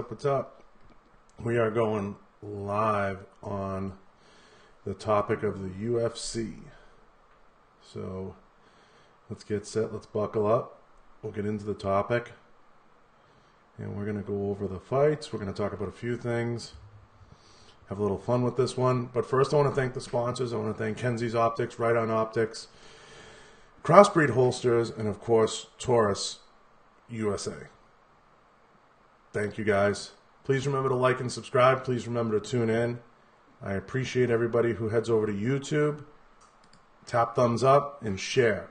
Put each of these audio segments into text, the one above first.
What's up? We are going live on the topic of the UFC. So let's get set, let's buckle up. We'll get into the topic. And we're going to go over the fights. We're going to talk about a few things. Have a little fun with this one. But first I want to thank the sponsors. I want to thank Kenzies Optics, Riton Optics, Crossbreed Holsters, and of course Taurus USA. Thank you guys. Please remember to like and subscribe. Please remember to tune in. I appreciate everybody who heads over to YouTube. Tap thumbs up and share.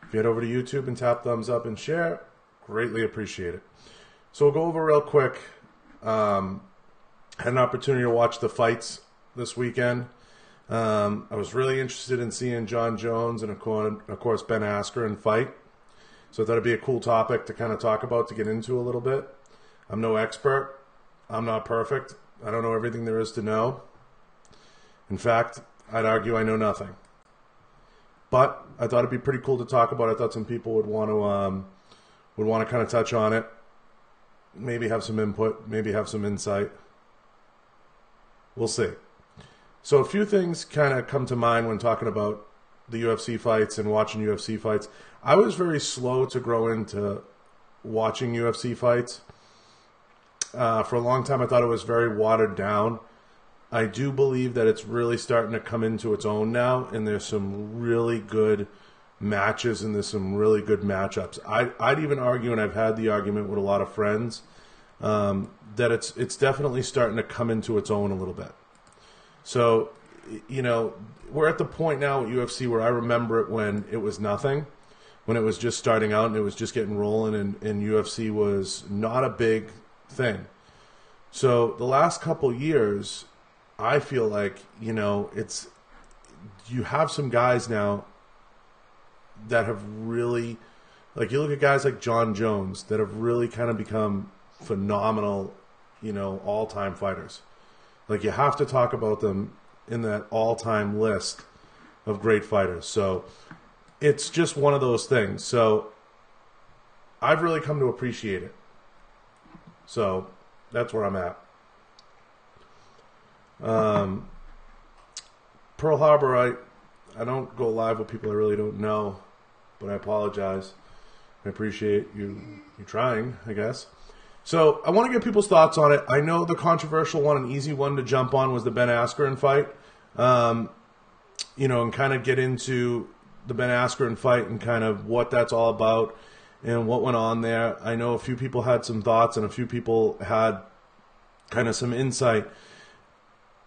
If you head over to YouTube and tap thumbs up and share, greatly appreciate it. So we'll go over real quick. Had an opportunity to watch the fights this weekend. I was really interested in seeing Jon Jones and of course Ben Askren fight. So I thought it'd be a cool topic to kind of talk about, to get into a little bit. I'm no expert. I'm not perfect. I don't know everything there is to know. In fact, I'd argue I know nothing. But I thought it'd be pretty cool to talk about. I thought some people would want to kind of touch on it. Maybe have some input. Maybe have some insight. We'll see. So a few things kind of come to mind when talking about the UFC fights and watching UFC fights. I was very slow to grow into watching UFC fights. For a long time, I thought it was very watered down. I do believe that it's really starting to come into its own now, and there's some really good matches and there's some really good matchups. I'd even argue, and I've had the argument with a lot of friends, that it's definitely starting to come into its own a little bit. So, you know, we're at the point now at UFC where I remember it when it was nothing, when it was just starting out and it was just getting rolling, and UFC was not a big thing. So the last couple years, I feel like, you know, you have some guys now that have really, like, you look at guys like Jon Jones that have really kind of become phenomenal, you know, all-time fighters. Like, you have to talk about them in that all-time list of great fighters. So it's just one of those things. So I've really come to appreciate it. So that's where I'm at. Pearl Harbor, I don't go live with people I really don't know, but I apologize. I appreciate you trying, I guess. So I want to get people's thoughts on it. I know the controversial one, an easy one to jump on, was the Ben Askren fight. You know, and kind of get into the Ben Askren fight and kind of what that's all about and what went on there. I know a few people had some thoughts and a few people had kind of some insight.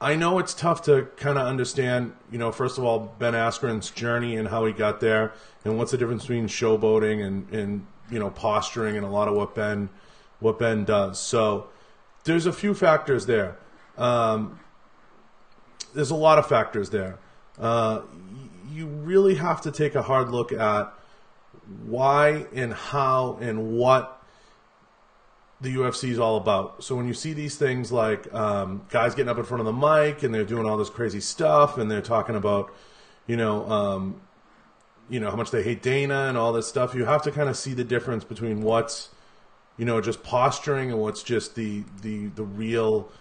I know it's tough to kind of understand, you know, first of all, Ben Askren's journey and how he got there and what's the difference between showboating and you know, posturing and a lot of what Ben does. So there's a few factors there. There's a lot of factors there. You really have to take a hard look at why and how and what the UFC is all about. So when you see these things like guys getting up in front of the mic and they're doing all this crazy stuff and they're talking about, you know, how much they hate Dana and all this stuff, you have to kind of see the difference between what's, you know, just posturing and what's just the real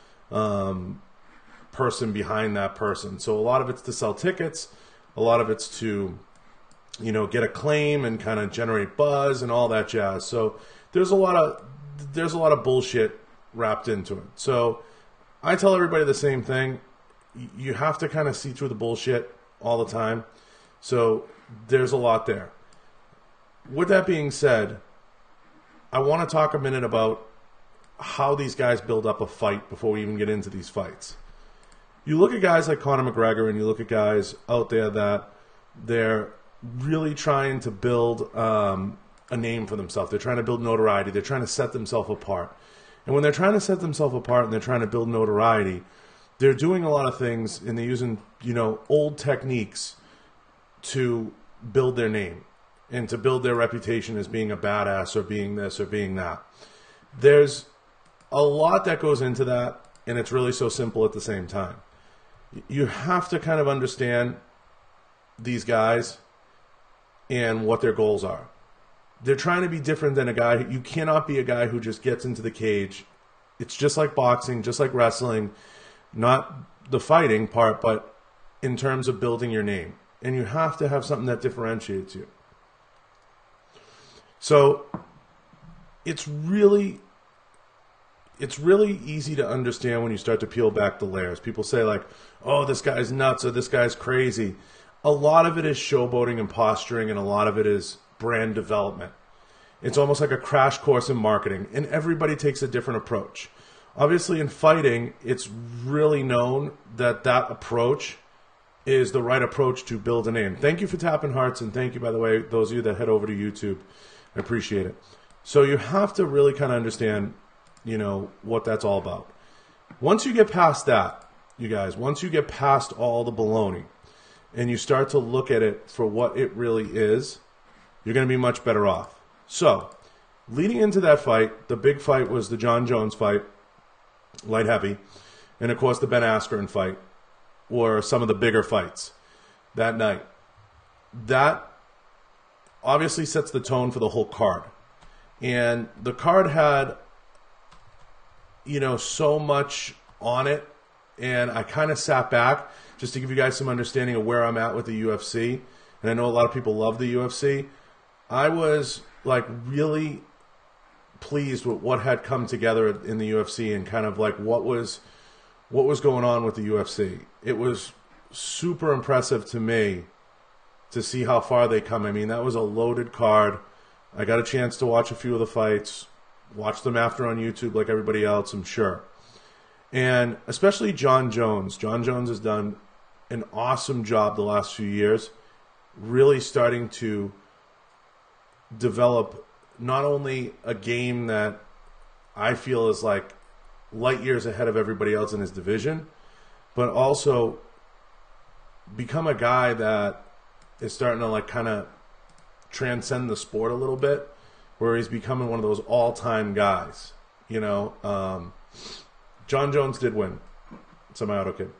person behind that person. So a lot of it's to sell tickets, a lot of it's to, you know, get acclaim and kind of generate buzz and all that jazz. So there's a lot of bullshit wrapped into it. So I tell everybody the same thing. You have to kind of see through the bullshit all the time. So there's a lot there. With that being said, I want to talk a minute about how these guys build up a fight before we even get into these fights. You look at guys like Conor McGregor and you look at guys out there that they're really trying to build a name for themselves. They're trying to build notoriety. They're trying to set themselves apart. And when they're trying to set themselves apart and they're trying to build notoriety, they're doing a lot of things and they're using, you know, old techniques to build their name and to build their reputation as being a badass or being this or being that. There's a lot that goes into that, and it's really so simple at the same time. You have to kind of understand these guys and what their goals are. They're trying to be different than a guy. You cannot be a guy who just gets into the cage It's just like boxing, just like wrestling, not the fighting part, but in terms of building your name. And you have to have something that differentiates you. So it's really easy to understand when you start to peel back the layers. People say like, oh, this guy's nuts or this guy's crazy. A lot of it is showboating and posturing, and a lot of it is brand development. It's almost like a crash course in marketing, and everybody takes a different approach. Obviously, in fighting, it's really known that that approach is the right approach to build a name. Thank you for tapping hearts, and thank you, by the way, those of you that head over to YouTube. I appreciate it. So you have to really kind of understand, you know, what that's all about. Once you get past that, you guys, once you get past all the baloney and you start to look at it for what it really is, you're going to be much better off. So, leading into that fight, the big fight was the Jon Jones fight, light heavy, and of course the Ben Askren fight were some of the bigger fights that night. That obviously sets the tone for the whole card. And the card had, you know, so much on it, and I kind of sat back just to give you guys some understanding of where I'm at with the UFC. And I know a lot of people love the UFC. I was like really pleased with what had come together in the UFC and kind of like what was going on with the UFC. It was super impressive to me to see how far they come. I mean, that was a loaded card. I got a chance to watch a few of the fights, watch them after on YouTube like everybody else, I'm sure. And especially Jon Jones. Jon Jones has done an awesome job the last few years, really starting to develop not only a game that I feel is like light years ahead of everybody else in his division, but also become a guy that is starting to like kind of transcend the sport a little bit, where he's becoming one of those all-time guys. You know, Jon Jones did win. Semi-auto kid.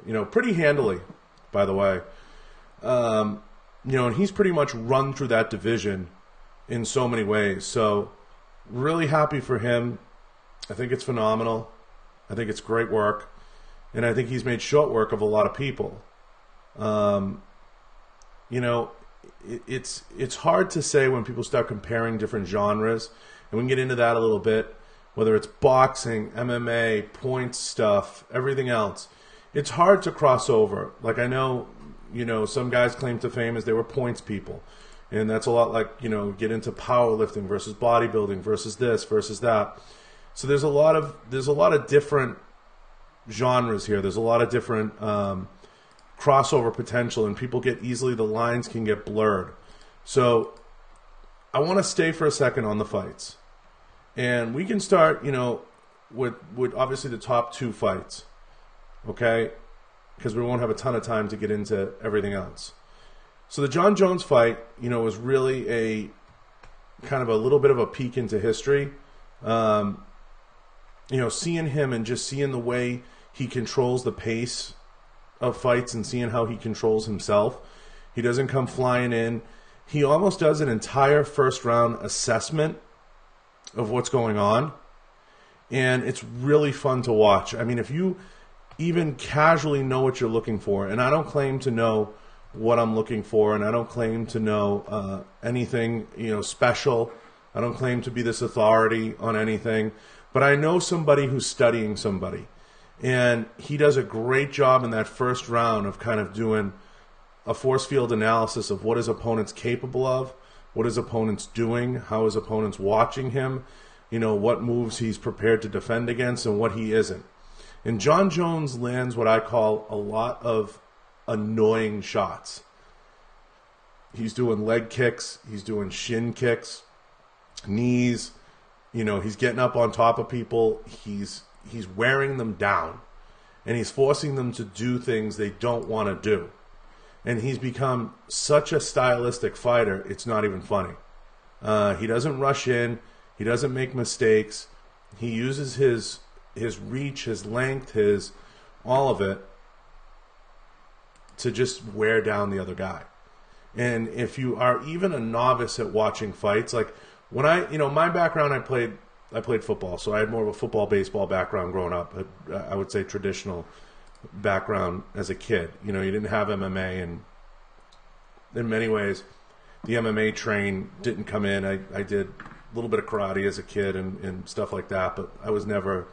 You know, pretty handily, by the way. You know, and he's pretty much run through that division in so many ways. So, really happy for him. I think it's phenomenal. I think it's great work. And I think he's made short work of a lot of people. You know, it's hard to say when people start comparing different genres. And we can get into that a little bit. Whether it's boxing, MMA, points stuff, everything else. It's hard to cross over. Like I know, you know, some guys claim to fame as they were points people. And that's a lot like, you know, get into powerlifting versus bodybuilding versus this versus that. So there's a lot of different genres here. There's a lot of different crossover potential, and people get easily, the lines can get blurred. So I want to stay for a second on the fights. And we can start, you know, with obviously the top two fights. Okay? Because we won't have a ton of time to get into everything else. So the Jon Jones fight, you know, was really a kind of a little bit of a peek into history. You know, seeing him and just seeing the way he controls the pace of fights and seeing how he controls himself. He doesn't come flying in. He almost does an entire first round assessment of what's going on. And it's really fun to watch. I mean, if you even casually know what you're looking for, and I don't claim to know what I'm looking for, and I don't claim to know anything, you know, special. I don't claim to be this authority on anything, but I know somebody who's studying somebody. And he does a great job in that first round of kind of doing a force field analysis of what his opponent's capable of, what his opponent's doing, how his opponent's watching him, you know, what moves he's prepared to defend against and what he isn't. And Jon Jones lands what I call a lot of annoying shots. He's doing leg kicks, he's doing shin kicks, knees, you know, he's getting up on top of people, he's wearing them down, and he's forcing them to do things they don't want to do. And he's become such a stylistic fighter, it's not even funny. He doesn't rush in, he doesn't make mistakes, he uses his reach, his length, his all of it to just wear down the other guy. And if you are even a novice at watching fights, like when my background, I played I played football, so I had more of a football, baseball background growing up. I would say traditional background as a kid. You know, you didn't have MMA, and in many ways, the MMA train didn't come in. I did a little bit of karate as a kid and stuff like that, but it was never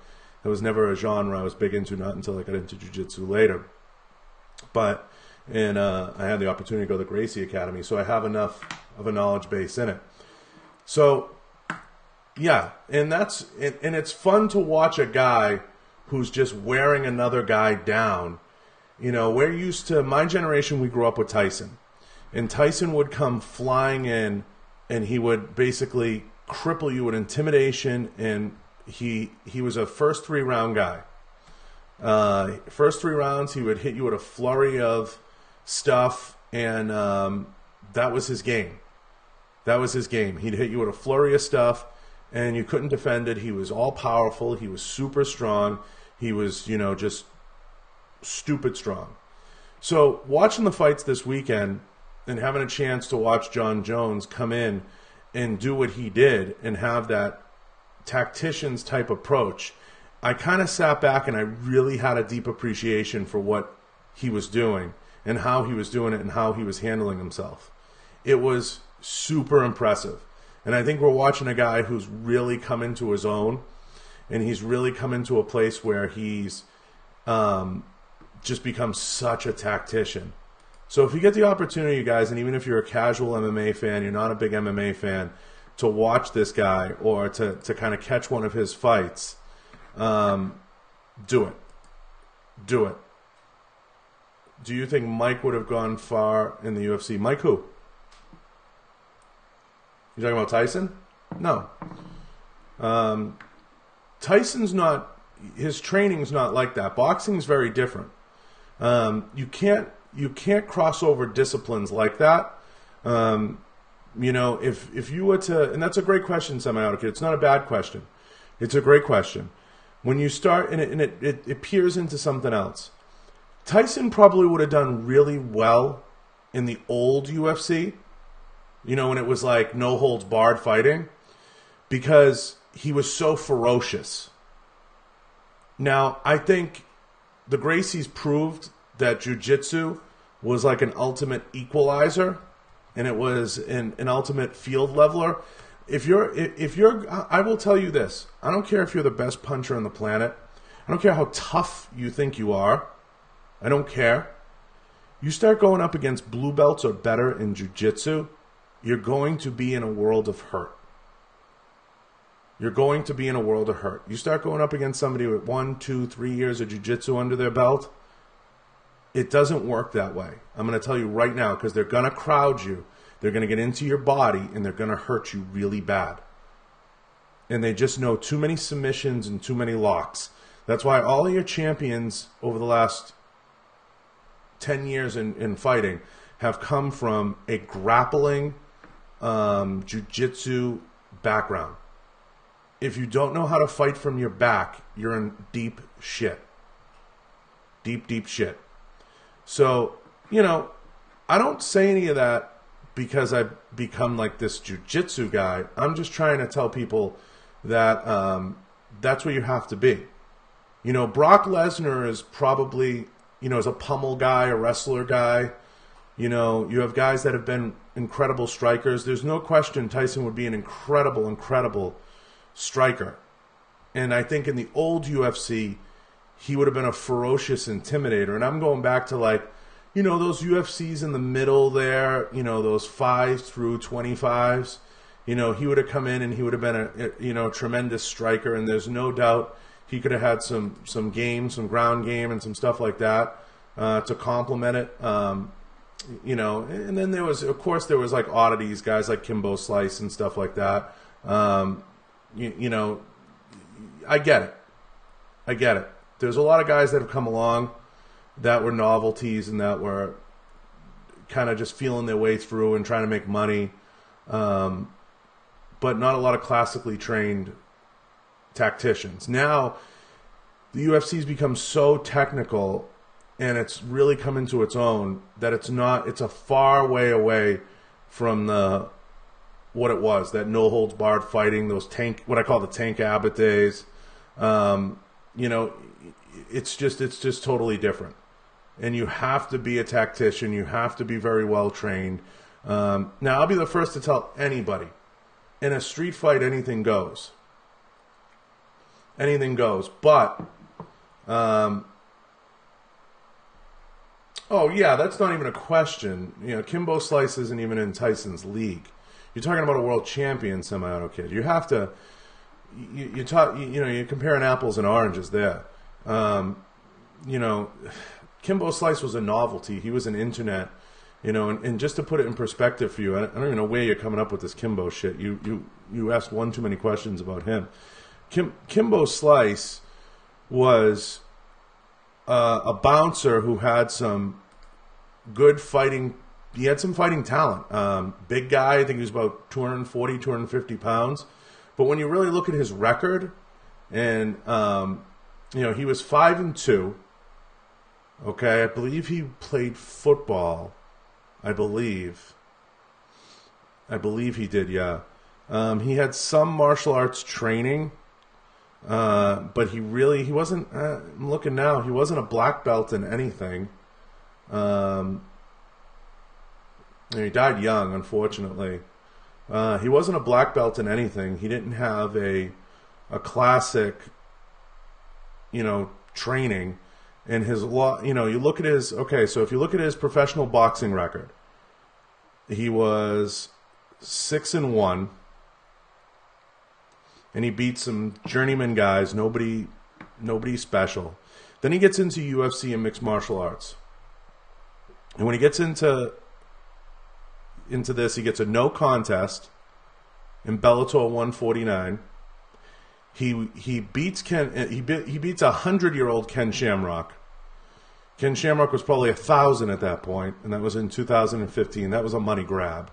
a genre I was big into, not until I got into jiu-jitsu later. But I had the opportunity to go to the Gracie Academy, so I have enough of a knowledge base in it. So, yeah, and it's fun to watch a guy who's just wearing another guy down. You know, we're used to, my generation, we grew up with Tyson. And Tyson would come flying in, and he would basically cripple you with intimidation, and he was a first 3-round guy. First 3 rounds, he would hit you with a flurry of stuff, and that was his game. That was his game. He'd hit you with a flurry of stuff, and you couldn't defend it. He was all powerful. He was super strong. He was, you know, just stupid strong. So watching the fights this weekend and having a chance to watch John Jones come in and do what he did and have that tactician's type approach, I kind of sat back and I really had a deep appreciation for what he was doing and how he was doing it and how he was handling himself. It was super impressive. And I think we're watching a guy who's really come into his own, and he's really come into a place where he's just become such a tactician. So if you get the opportunity, you guys, and even if you're a casual MMA fan, you're not a big MMA fan, to watch this guy or to kind of catch one of his fights, do it. Do it. Do you think Mike would have gone far in the UFC? Mike who? You talking about Tyson? No. Tyson's not, his training's not like that. Boxing's very different. You can't cross over disciplines like that. You know, if you were to, and that's a great question, Semi-Auto Kid. It's not a bad question. It's a great question. When you start, and it peers into something else. Tyson probably would have done really well in the old UFC, you know, when it was like no holds barred fighting, because he was so ferocious. Now, I think the Gracies proved that jiu-jitsu was like an ultimate equalizer, and it was an ultimate field leveler. If you're, I will tell you this, I don't care if you're the best puncher on the planet. I don't care how tough you think you are. I don't care. You start going up against blue belts or better in jiu-jitsu, you're going to be in a world of hurt. You're going to be in a world of hurt. You start going up against somebody with 1, 2, 3 years of jiu-jitsu under their belt, it doesn't work that way. I'm going to tell you right now, because they're going to crowd you. They're going to get into your body, and they're going to hurt you really bad. And they just know too many submissions and too many locks. That's why all of your champions over the last 10 years in fighting have come from a grappling jiu-jitsu background. If you don't know how to fight from your back, you're in deep shit. Deep, deep shit. So, you know, I don't say any of that because I've become like this jiu-jitsu guy. I'm just trying to tell people that that's where you have to be. You know, Brock Lesnar is probably, you know, is a pummel guy, a wrestler guy. You know, you have guys that have been incredible strikers. There's no question Tyson would be an incredible, incredible striker. And I think in the old UFC, he would have been a ferocious intimidator. And I'm going back to, like, you know, those UFCs in the middle there, you know, those 5 through 25s. You know, he would have come in and he would have been a, you know, tremendous striker. And there's no doubt he could have had some game, some ground game and some stuff like that to complement it. You know, and then there was, of course, there was like oddities, guys like Kimbo Slice and stuff like that. You know, I get it. I get it. There's a lot of guys that have come along that were novelties and that were kind of just feeling their way through and trying to make money, but not a lot of classically trained tacticians. Now, the UFC's become so technical and it's really come into its own that it's a far way away from the what it was, that no holds barred fighting, those what I call the Tank Abbott days. You know, it's just totally different. And you have to be a tactician. You have to be very well trained. Now, I'll be the first to tell anybody, in a street fight, anything goes. Anything goes. But, oh yeah, that's not even a question. You know, Kimbo Slice isn't even in Tyson's league. You're talking about a world champion semi-auto kid. You have to, you know, you're comparing apples and oranges there. You know, Kimbo Slice was a novelty. He was an internet, you know, and just to put it in perspective for you, I don't even know where you're coming up with this Kimbo shit. You asked one too many questions about him. Kimbo Slice was a bouncer who had some good fighting. He had some fighting talent. Big guy. I think he was about 240, 250 pounds. But when you really look at his record, and you know, he was 5-2. Okay, I believe he played football. I believe he did. Yeah, he had some martial arts training, but he wasn't. I'm looking now. He wasn't a black belt in anything. He died young, unfortunately. He wasn't a black belt in anything. He didn't have a classic, you know, training. And his you know, you look at his, okay, so if you look at his professional boxing record, he was 6-1, and he beat some journeyman guys, nobody special. Then he gets into UFC and mixed martial arts. And when he gets into this, he gets a no contest in Bellator 149. He beats he beats 100-year-old Ken Shamrock. Ken Shamrock was probably 1,000 at that point, and that was in 2015. That was a money grab.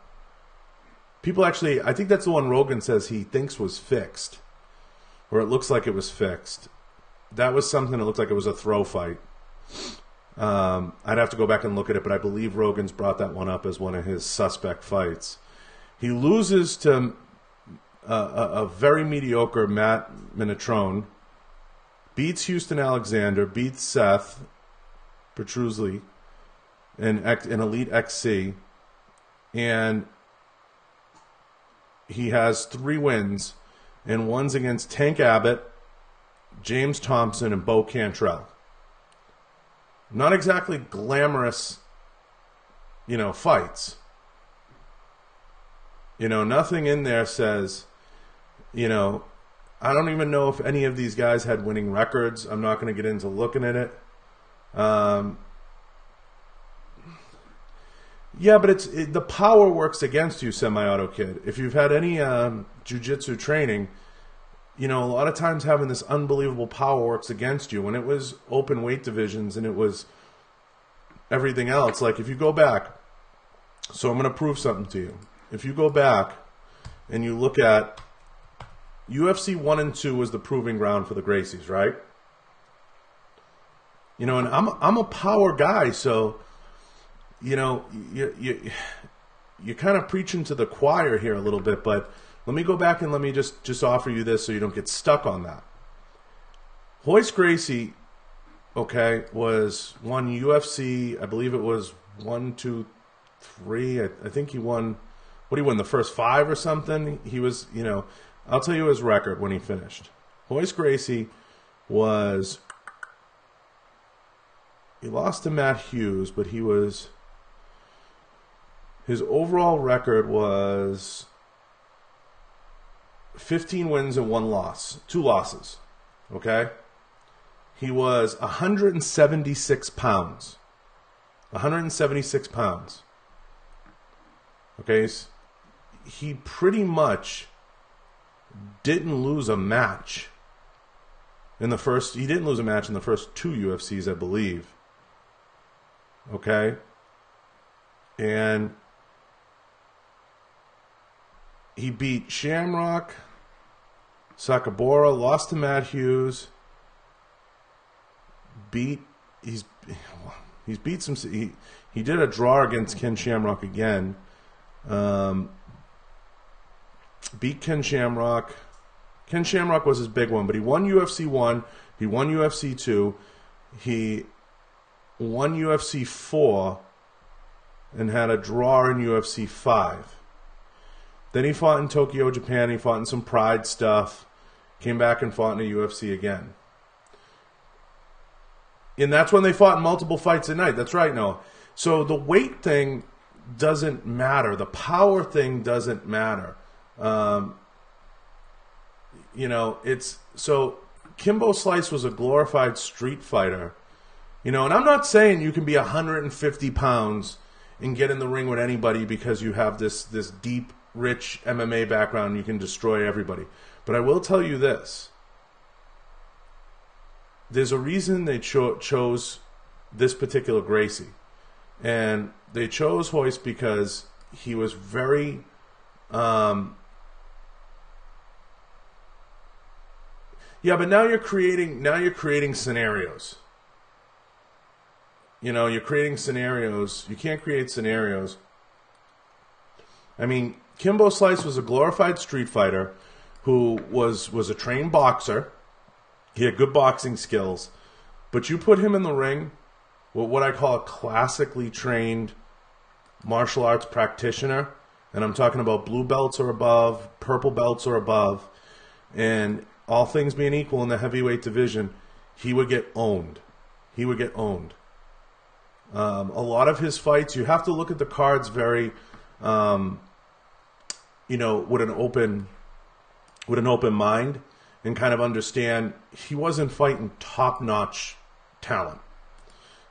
People actually, I think that's the one Rogan says he thinks was fixed, or it looks like it was fixed. That was something that looked like it was a throw fight. I'd have to go back and look at it, but I believe Rogan's brought that one up as one of his suspect fights. He loses to a very mediocre Matt Minatrone, beats Houston Alexander, beats Seth Petruzzi in Elite XC, and he has 3 wins, and one's against Tank Abbott, James Thompson, and Bo Cantrell. Not exactly glamorous, you know, fights. You know, nothing in there says, you know, I don't even know if any of these guys had winning records. I'm not going to get into looking at it. Yeah, but the power works against you, semi-auto kid. If you've had any jiu-jitsu training, you know, a lot of times having this unbelievable power works against you. When it was open weight divisions and it was everything else, like if you go back, so I'm going to prove something to you. If you go back and you look at UFC 1 and 2 was the proving ground for the Gracies, right? You know, and I'm a power guy, so you know, you're kind of preaching to the choir here a little bit, but let me go back and let me just offer you this so you don't get stuck on that. Royce Gracie, okay, was won UFC, I believe it was 1, 2, 3. I think he won, what, he won the first 5 or something? He was, you know, I'll tell you his record when he finished. Royce Gracie was, he lost to Matt Hughes, but he was, his overall record was 15 wins and 1 loss. 2 losses. Okay? He was 176 pounds. 176 pounds. Okay? He pretty much didn't lose a match in the first. He didn't lose a match in the first 2 UFCs, I believe. Okay? And he beat Shamrock, Sakabora, lost to Matt Hughes. He's beat some. He did a draw against Ken Shamrock again. beat Ken Shamrock. Ken Shamrock was his big one, but he won UFC 1, he won UFC 2, he won UFC 4, and had a draw in UFC 5. Then he fought in Tokyo, Japan. He fought in some Pride stuff. Came back and fought in the UFC again. And that's when they fought in multiple fights a night. That's right, Noah. So the weight thing doesn't matter. The power thing doesn't matter. You know, it's... So Kimbo Slice was a glorified street fighter. You know, and I'm not saying you can be 150 pounds and get in the ring with anybody because you have this deep, rich MMA background and you can destroy everybody. But I will tell you this. There's a reason they chose this particular Gracie. And they chose Royce because he was very... yeah, but now you're creating scenarios. You know, you're creating scenarios. You can't create scenarios. I mean, Kimbo Slice was a glorified street fighter who was a trained boxer. He had good boxing skills. But you put him in the ring with what I call a classically trained martial arts practitioner, and I'm talking about blue belts or above, purple belts or above, and all things being equal in the heavyweight division, he would get owned. He would get owned. A lot of his fights, you have to look at the cards very, you know, with an open mind and kind of understand he wasn't fighting top-notch talent.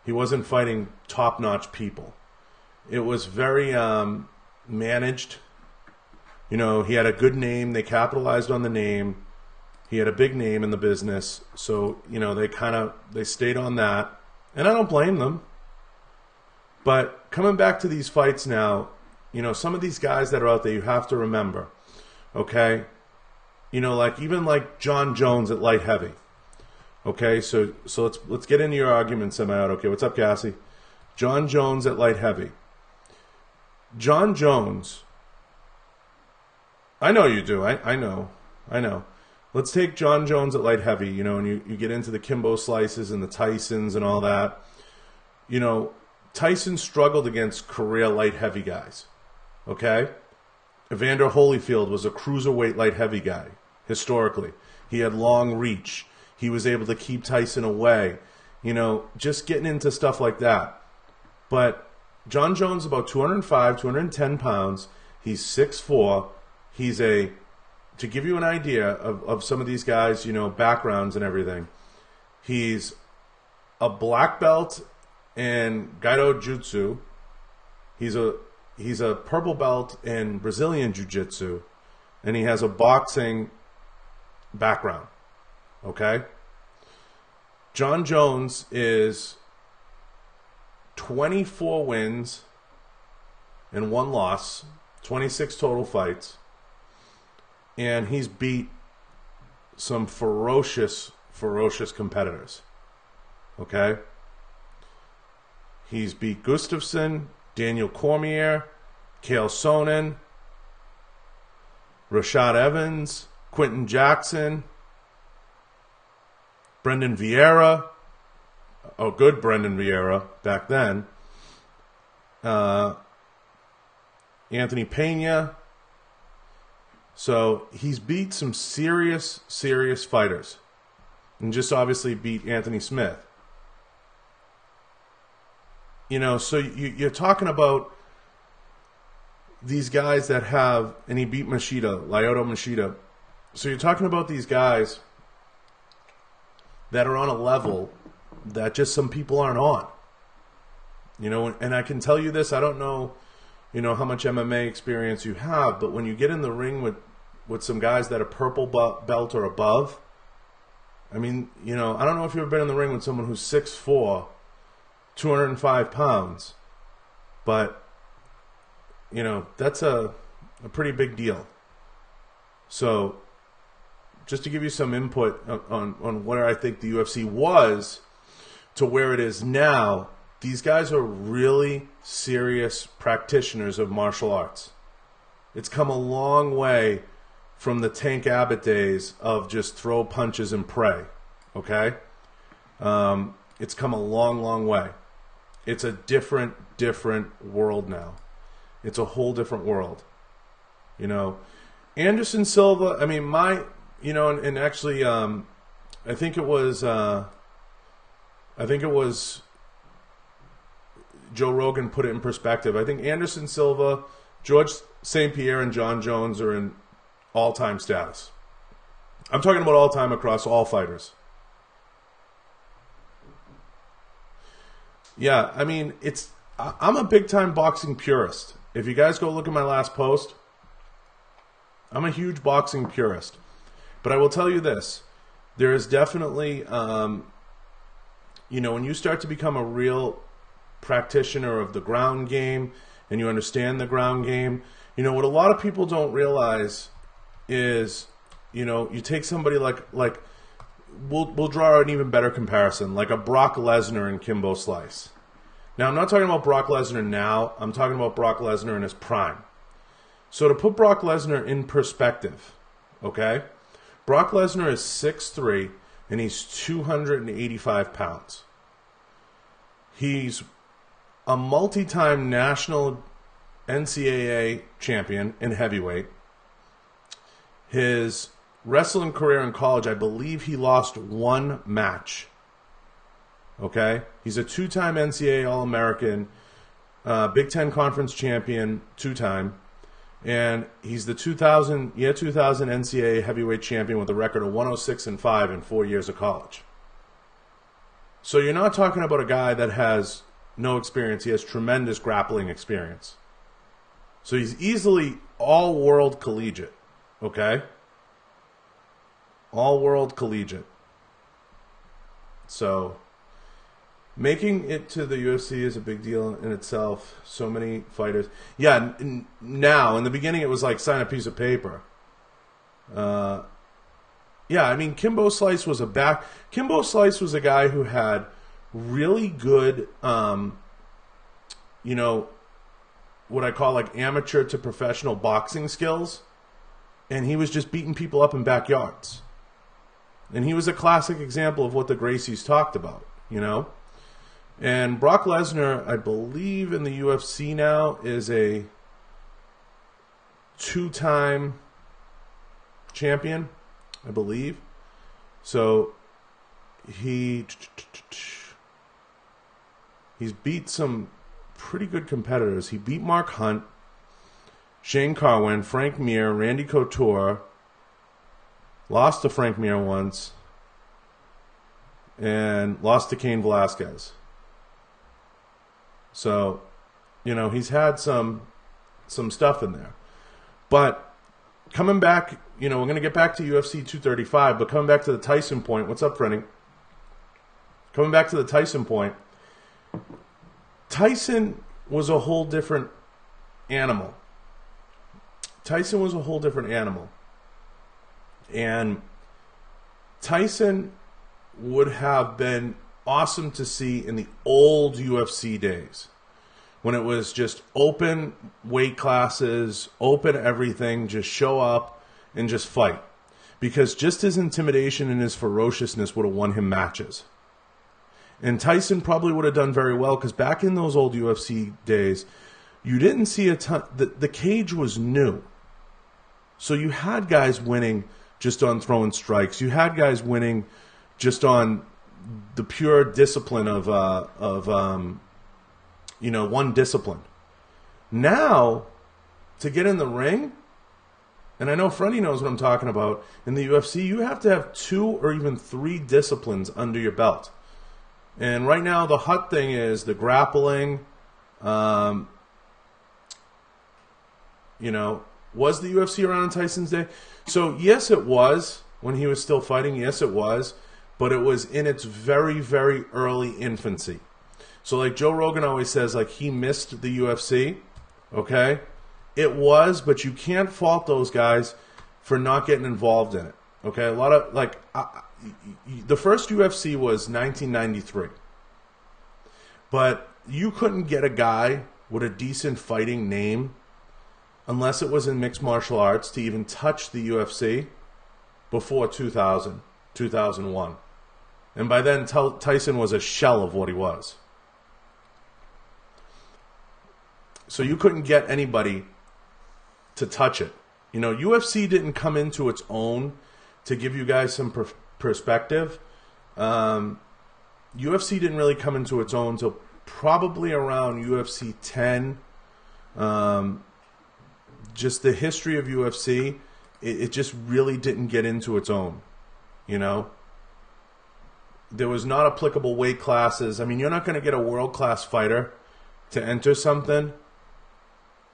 He wasn't fighting top-notch people. It was very managed. You know, he had a good name. They capitalized on the name. He had a big name in the business. So, you know, they stayed on that. And I don't blame them. But coming back to these fights now, you know, some of these guys that are out there, you have to remember, okay? You know, like even like John Jones at light heavy. Okay, so let's get into your argument semi-out. Okay, what's up, Cassie? John Jones at light heavy. John Jones, I know you do. I know. Let's take John Jones at light heavy, you know, and you get into the Kimbo Slices and the Tysons and all that. You know, Tyson struggled against career light heavy guys. Okay? Evander Holyfield was a cruiserweight light heavy guy, historically. He had long reach. He was able to keep Tyson away. You know, just getting into stuff like that. But John Jones is about 205, 210 pounds. He's 6'4". He's to give you an idea of some of these guys, you know, backgrounds and everything. He's a black belt in Gaido Jutsu. He's a purple belt in Brazilian Jiu-Jitsu. And he has a boxing background. Okay? John Jones is 24 wins and 1 loss, 26 total fights. And he's beat some ferocious competitors. Okay? He's beat Gustafsson, Daniel Cormier, Chael Sonnen, Rashad Evans, Quentin Jackson, Brendan Vieira, good Brendan Vieira back then, Anthony Pena. So he's beat some serious fighters. And just obviously beat Anthony Smith. You know, so you're talking about these guys that have, and he beat Lyoto Machida. So you're talking about these guys that are on a level that just some people aren't on. You know, and I can tell you this, I don't know, you know, how much MMA experience you have, but when you get in the ring with some guys that are purple belt or above, I mean, you know, I don't know if you've ever been in the ring with someone who's 6'4", 205 pounds, but, you know, that's a pretty big deal. So, just to give you some input on where I think the UFC was to where it is now, these guys are really serious practitioners of martial arts. It's come a long way from the Tank Abbott days of just throw punches and pray. Okay? It's come a long, long way. It's a different world now. It's a whole different world. You know, Anderson Silva, I mean, and actually, I think it was Joe Rogan put it in perspective. I think Anderson Silva, George St. Pierre, and John Jones are in all-time status. I'm talking about all-time across all fighters. Yeah, I mean, I'm a big-time boxing purist. If you guys go look at my last post, I'm a huge boxing purist. But I will tell you this. There is definitely, you know, when you start to become a real practitioner of the ground game and you understand the ground game, you know, what a lot of people don't realize is, you know, you take somebody like we'll draw an even better comparison, like a Brock Lesnar and Kimbo Slice. Now, I'm not talking about Brock Lesnar now. I'm talking about Brock Lesnar in his prime. So to put Brock Lesnar in perspective, okay, Brock Lesnar is 6'3", and he's 285 pounds. He's a multi-time national NCAA champion in heavyweight. His wrestling career in college, I believe he lost one match. Okay? He's a two-time NCAA All-American, Big Ten Conference champion, two-time. And he's the 2000 NCAA heavyweight champion with a record of 106-5 in 4 years of college. So you're not talking about a guy that has no experience. He has tremendous grappling experience. So he's easily all-world collegiate. Okay? All-world collegiate. So making it to the UFC is a big deal in itself. So many fighters. Yeah, now, in the beginning, it was like sign a piece of paper. Yeah, I mean, Kimbo Slice was a guy who had really good, you know, what I call like amateur to professional boxing skills. And he was just beating people up in backyards. And he was a classic example of what the Gracies talked about, you know. And Brock Lesnar, I believe in the UFC now, is a two-time champion, I believe. So he's beat some pretty good competitors. He beat Mark Hunt, Shane Carwin, Frank Mir, Randy Couture, lost to Frank Mir once, and lost to Cain Velasquez. So, you know, he's had some stuff in there. But coming back, you know, we're going to get back to UFC 235, but coming back to the Tyson point. What's up, Freddie? Coming back to the Tyson point. Tyson was a whole different animal. Tyson was a whole different animal. And Tyson would have been awesome to see in the old UFC days, when it was just open weight classes, open everything, just show up and just fight. Because just his intimidation and his ferociousness would have won him matches. And Tyson probably would have done very well, because back in those old UFC days, you didn't see a ton. The cage was new. So you had guys winning just on throwing strikes. You had guys winning just on the pure discipline of you know, one discipline. Now, to get in the ring, and I know Freddie knows what I'm talking about, in the UFC, you have to have 2 or even 3 disciplines under your belt. And right now, the hot thing is the grappling. You know, was the UFC around in Tyson's day? So, yes, it was. When he was still fighting, yes, it was. But it was in its very, very early infancy. So, like Joe Rogan always says, like, he missed the UFC, okay? It was, but you can't fault those guys for not getting involved in it, okay? A lot of, like, the first UFC was 1993. But you couldn't get a guy with a decent fighting name unless it was in mixed martial arts, to even touch the UFC before 2000, 2001. And by then, Tyson was a shell of what he was. So you couldn't get anybody to touch it. You know, UFC didn't come into its own, to give you guys some perspective. UFC didn't really come into its own until probably around UFC 10. Just the history of UFC, it just really didn't get into its own, you know. There was not applicable weight classes. I mean, you're not going to get a world-class fighter to enter something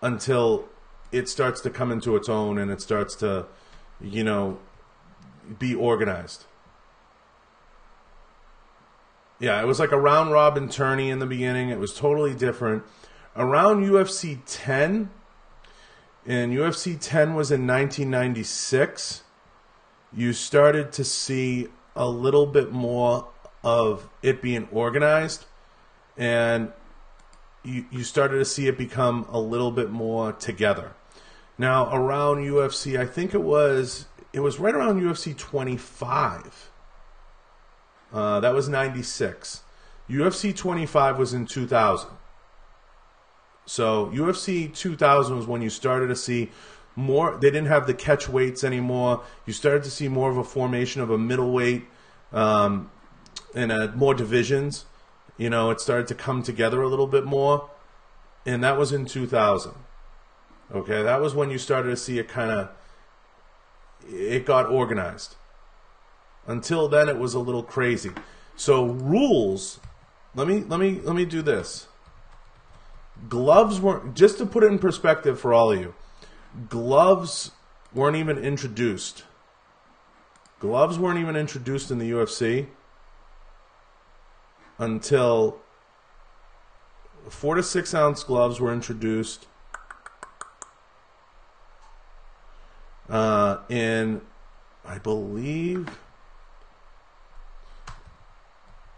until it starts to come into its own and it starts to, you know, be organized. Yeah, it was like a round-robin tourney in the beginning. It was totally different. Around UFC 10, and UFC 10 was in 1996, you started to see a little bit more of it being organized, and you started to see it become a little bit more together. Now, around UFC, I think it was right around UFC 25. That was 96. UFC 25 was in 2000. So UFC 2000 was when you started to see more. They didn't have the catch weights anymore. You started to see more of a formation of a middleweight and more divisions. You know, it started to come together a little bit more. And that was in 2000. Okay, that was when you started to see it it got organized. Until then, it was a little crazy. So rules. Let me do this. Gloves weren't, just to put it in perspective for all of you, gloves weren't even introduced. Gloves weren't even introduced in the UFC until 4 to 6 ounce gloves were introduced in, I believe,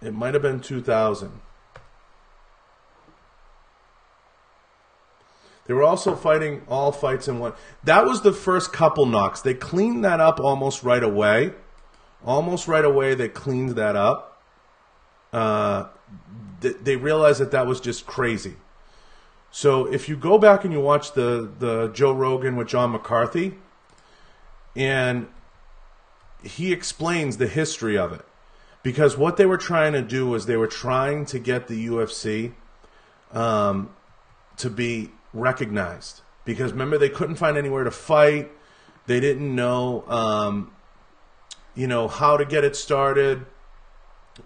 it might have been 2000. They were also fighting all fights in one. That was the first couple knocks. They cleaned that up almost right away. Almost right away, they cleaned that up. They realized that was just crazy. So if you go back and you watch the Joe Rogan with John McCarthy, and he explains the history of it. Because what they were trying to do was they were trying to get the UFC to be recognized. Because remember, they couldn't find anywhere to fight. They didn't know, you know, how to get it started.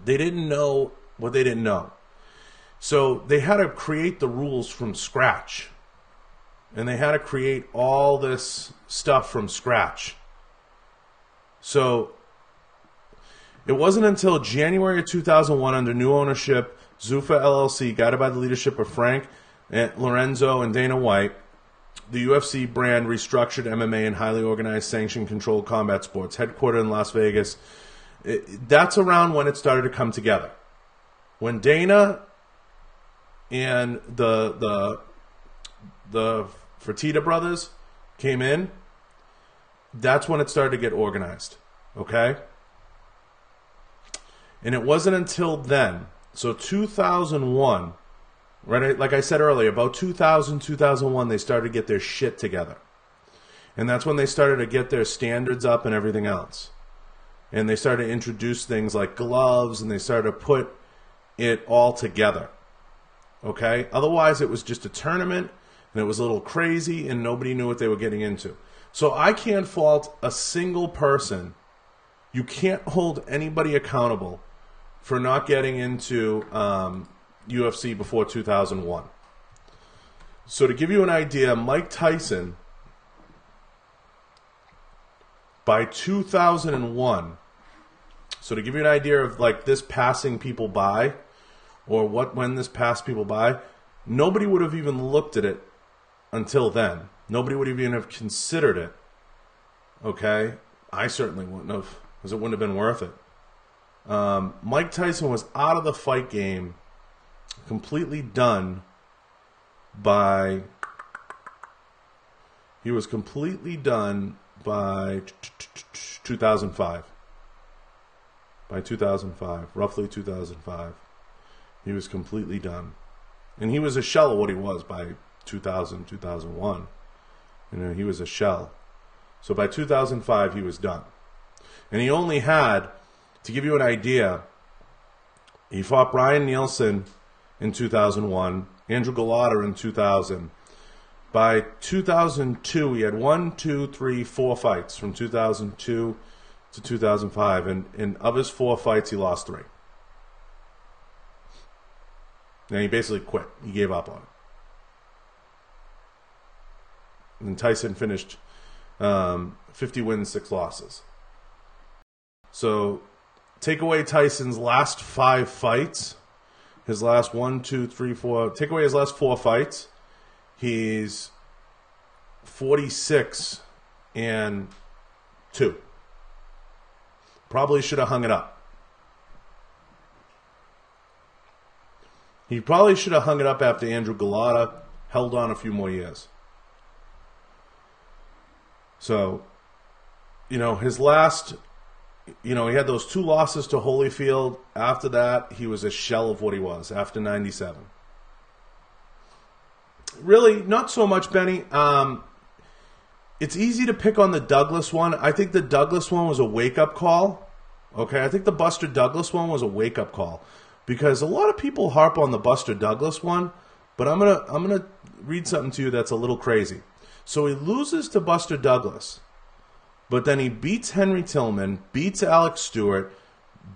They didn't know what they didn't know. So they had to create the rules from scratch. And they had to create all this stuff from scratch. So it wasn't until January of 2001, under new ownership, Zuffa LLC, guided by the leadership of Frank Lorenzo and Dana White, the UFC brand restructured MMA and highly organized, sanctioned, controlled combat sports, headquartered in Las Vegas. That's around when it started to come together. When Dana and the Fertitta brothers came in, that's when it started to get organized. Okay? And it wasn't until then, so 2001, right? Like I said earlier, about 2000, 2001, they started to get their shit together. And that's when they started to get their standards up and everything else. And they started to introduce things like gloves, and they started to put it all together. Okay? Otherwise, it was just a tournament, and it was a little crazy, and nobody knew what they were getting into. So I can't fault a single person. You can't hold anybody accountable for not getting into UFC before 2001. So to give you an idea, Mike Tyson, by 2001, so to give you an idea of like this passing people by, or when this passed people by, nobody would have even looked at it until then. Nobody would even have considered it. Okay? I certainly wouldn't have, because it wouldn't have been worth it. Mike Tyson was out of the fight game, completely done by He was completely done by 2005. By 2005, roughly 2005, he was completely done. And he was a shell of what he was by 2000, 2001. You know, he was a shell. So by 2005, he was done. And he only had, to give you an idea, he fought Brian Nielsen in 2001, Andrew Galata in 2000. By 2002, he had 4 fights from 2002 to 2005. And of his 4 fights, he lost 3. And he basically quit. He gave up on it. And Tyson finished 50 wins, 6 losses. So take away Tyson's last 5 fights, his last 1, 2, 3, 4. Take away his last 4 fights. He's 46-2. Probably should have hung it up. He probably should have hung it up after Andrew Galata held on a few more years. So, you know, his last, you know, he had those 2 losses to Holyfield. After that, he was a shell of what he was after 97. Really, not so much, Benny. It's easy to pick on the Douglas one. I think the Douglas one was a wake-up call. Okay, I think the Buster Douglas one was a wake-up call. Because a lot of people harp on the Buster Douglas one, but I'm gonna read something to you that's a little crazy. So he loses to Buster Douglas, but then he beats Henry Tillman, beats Alex Stewart,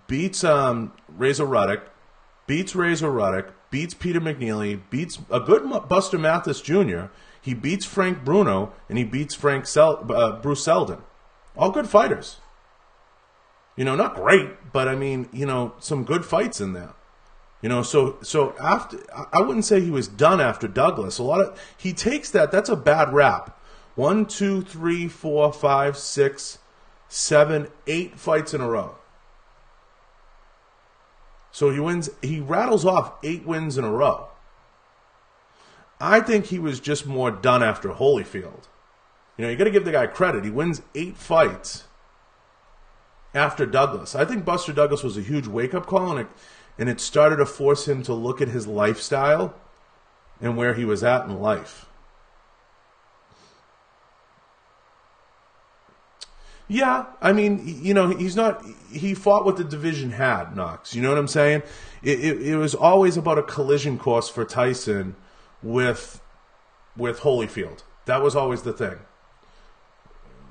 beats Razor Ruddock, beats Peter McNeely, beats a good Buster Mathis Jr., he beats Frank Bruno, and he beats Bruce Seldon. All good fighters. You know, not great, but I mean, you know, some good fights in there. You know, so after, I wouldn't say he was done after Douglas. He takes that's a bad rap. 1, 2, 3, 4, 5, 6, 7, 8 fights in a row. So he rattles off 8 wins in a row. I think he was just more done after Holyfield. You know, you got to give the guy credit. He wins 8 fights after Douglas. I think Buster Douglas was a huge wake-up call, and it started to force him to look at his lifestyle and where he was at in life. Yeah, I mean, you know, he fought what the division had, Knox. You know what I'm saying? It was always about a collision course for Tyson with Holyfield. That was always the thing.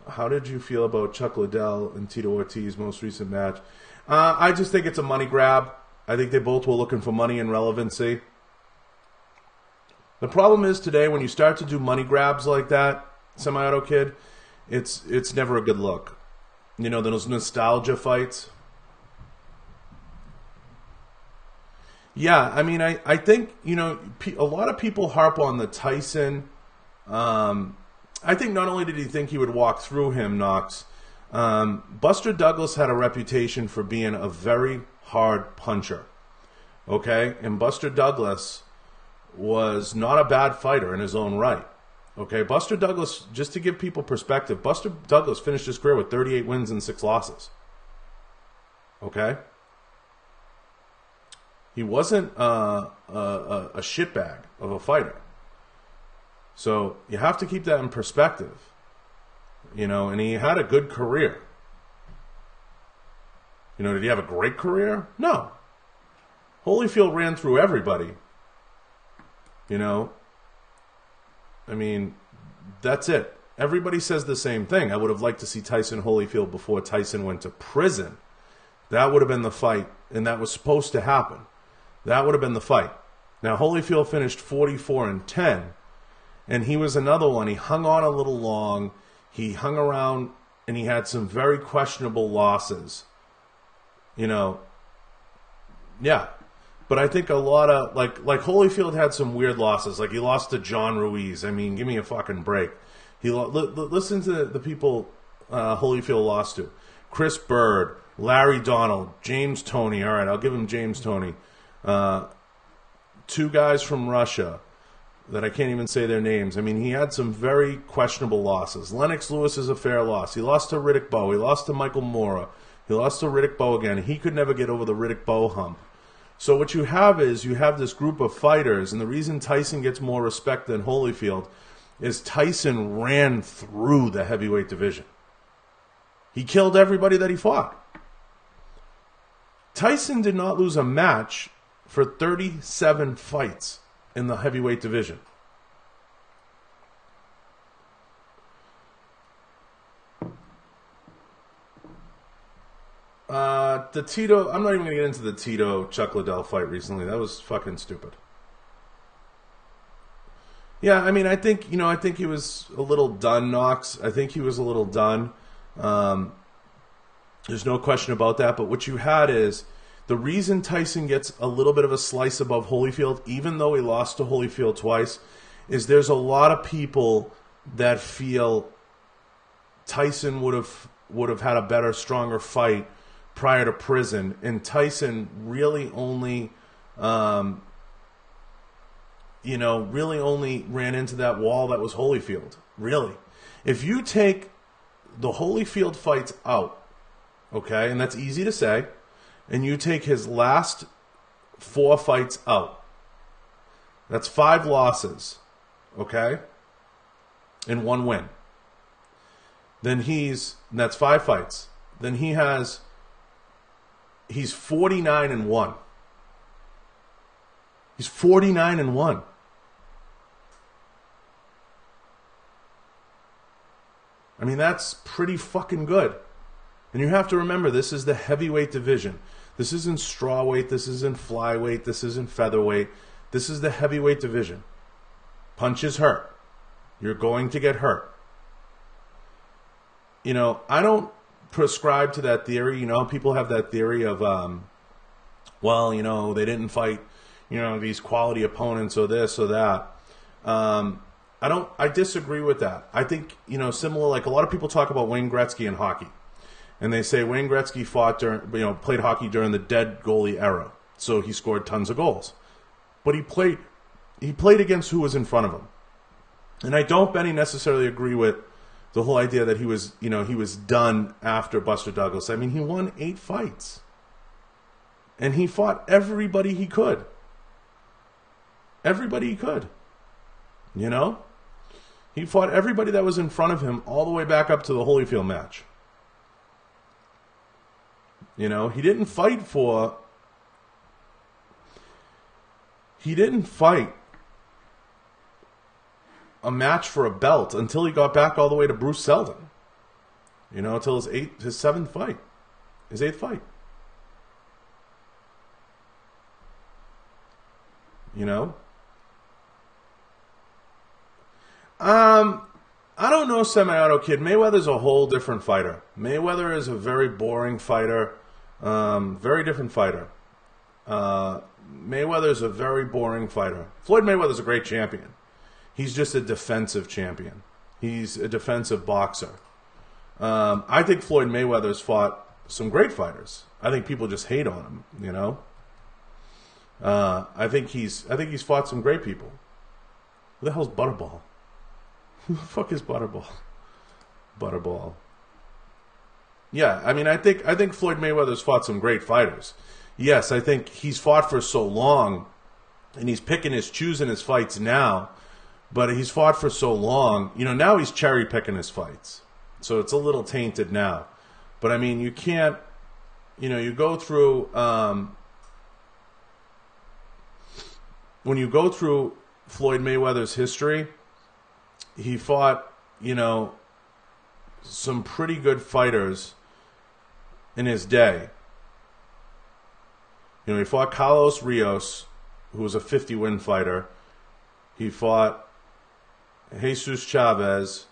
How did you feel about Chuck Liddell and Tito Ortiz's most recent match? I just think it's a money grab. I think they both were looking for money and relevancy. The problem is today when you start to do money grabs like that, Semi-Auto Kid, it's never a good look. You know, those nostalgia fights. Yeah, I mean, I think, you know, a lot of people harp on the Tyson. I think not only did he think he would walk through him, Knox, Buster Douglas had a reputation for being a very hard puncher. Okay? And Buster Douglas was not a bad fighter in his own right. Okay? Buster Douglas, just to give people perspective, Buster Douglas finished his career with 38 wins and 6 losses. Okay? He wasn't a shitbag of a fighter. So you have to keep that in perspective. You know, and he had a good career. You know, did he have a great career? No. Holyfield ran through everybody. You know, I mean, that's it. Everybody says the same thing. I would have liked to see Tyson Holyfield before Tyson went to prison. That would have been the fight, and that was supposed to happen. That would have been the fight. Now, Holyfield finished 44-10, and he was another one. He hung on a little long. He hung around, and he had some very questionable losses. You know, yeah. But I think a lot of, like Holyfield had some weird losses. Like, he lost to John Ruiz. I mean, give me a fucking break. Listen to the people Holyfield lost to. Chris Bird, Larry Donald, James Toney. All right, I'll give him James Toney. 2 guys from Russia. that I can't even say their names. I mean, he had some very questionable losses. Lennox Lewis is a fair loss. He lost to Riddick Bowe. He lost to Michael Mora. He lost to Riddick Bowe again. He could never get over the Riddick Bowe hump. So what you have is you have this group of fighters, and the reason Tyson gets more respect than Holyfield is Tyson ran through the heavyweight division. He killed everybody that he fought. Tyson did not lose a match for 37 fights in the heavyweight division. The Tito, I'm not even going to get into the Tito Chuck Liddell fight recently. That was fucking stupid. Yeah, I mean, I think he was a little done, Knox. I think he was a little done. There's no question about that. But what you had is the reason Tyson gets a little bit of a slice above Holyfield, even though he lost to Holyfield twice, is there's a lot of people that feel Tyson would have had a better, stronger fight prior to prison, and Tyson really only, really only ran into that wall that was Holyfield. Really, if you take the Holyfield fights out, okay, and that's easy to say, and you take his last 4 fights out, that's 5 losses, okay, and 1 win. Then that's 5 fights. Then he's 49-1. He's 49-1. I mean, that's pretty fucking good. And you have to remember, this is the heavyweight division. This isn't strawweight. This isn't flyweight. This isn't featherweight. This is the heavyweight division. Punches hurt. You're going to get hurt. I don't prescribe to that theory. People have that theory of, they didn't fight, these quality opponents or this or that. I disagree with that. I think, similar, like a lot of people talk about Wayne Gretzky in hockey. And they say Wayne Gretzky played hockey during the dead goalie era. So he scored tons of goals. But he played against who was in front of him. And I don't, Benny, necessarily agree with the whole idea that he was done after Buster Douglas. I mean, he won 8 fights. And he fought everybody he could. Everybody he could. He fought everybody that was in front of him all the way back up to the Holyfield match. He didn't fight a match for a belt until he got back all the way to Bruce Seldon. Until his 7th fight. His 8th fight. I don't know, Semi-Auto Kid. Mayweather's a whole different fighter. Mayweather is a very boring fighter. Very different fighter. Mayweather's a very boring fighter. Floyd Mayweather's a great champion. He's just a defensive champion. He's a defensive boxer. I think Floyd Mayweather's fought some great fighters. I think people just hate on him, I think he's fought some great people. Who the hell's Butterball? Who the fuck is Butterball? Butterball. Yeah, I mean, I think Floyd Mayweather's fought some great fighters. Yes, I think he's fought for so long, and he's choosing his fights now, but he's fought for so long. Now he's cherry picking his fights, so it's a little tainted now. But I mean, you can't, you go through when you go through Floyd Mayweather's history, he fought, some pretty good fighters in his day. He fought Carlos Rios, who was a 50-win fighter. He fought Jesus Chavez,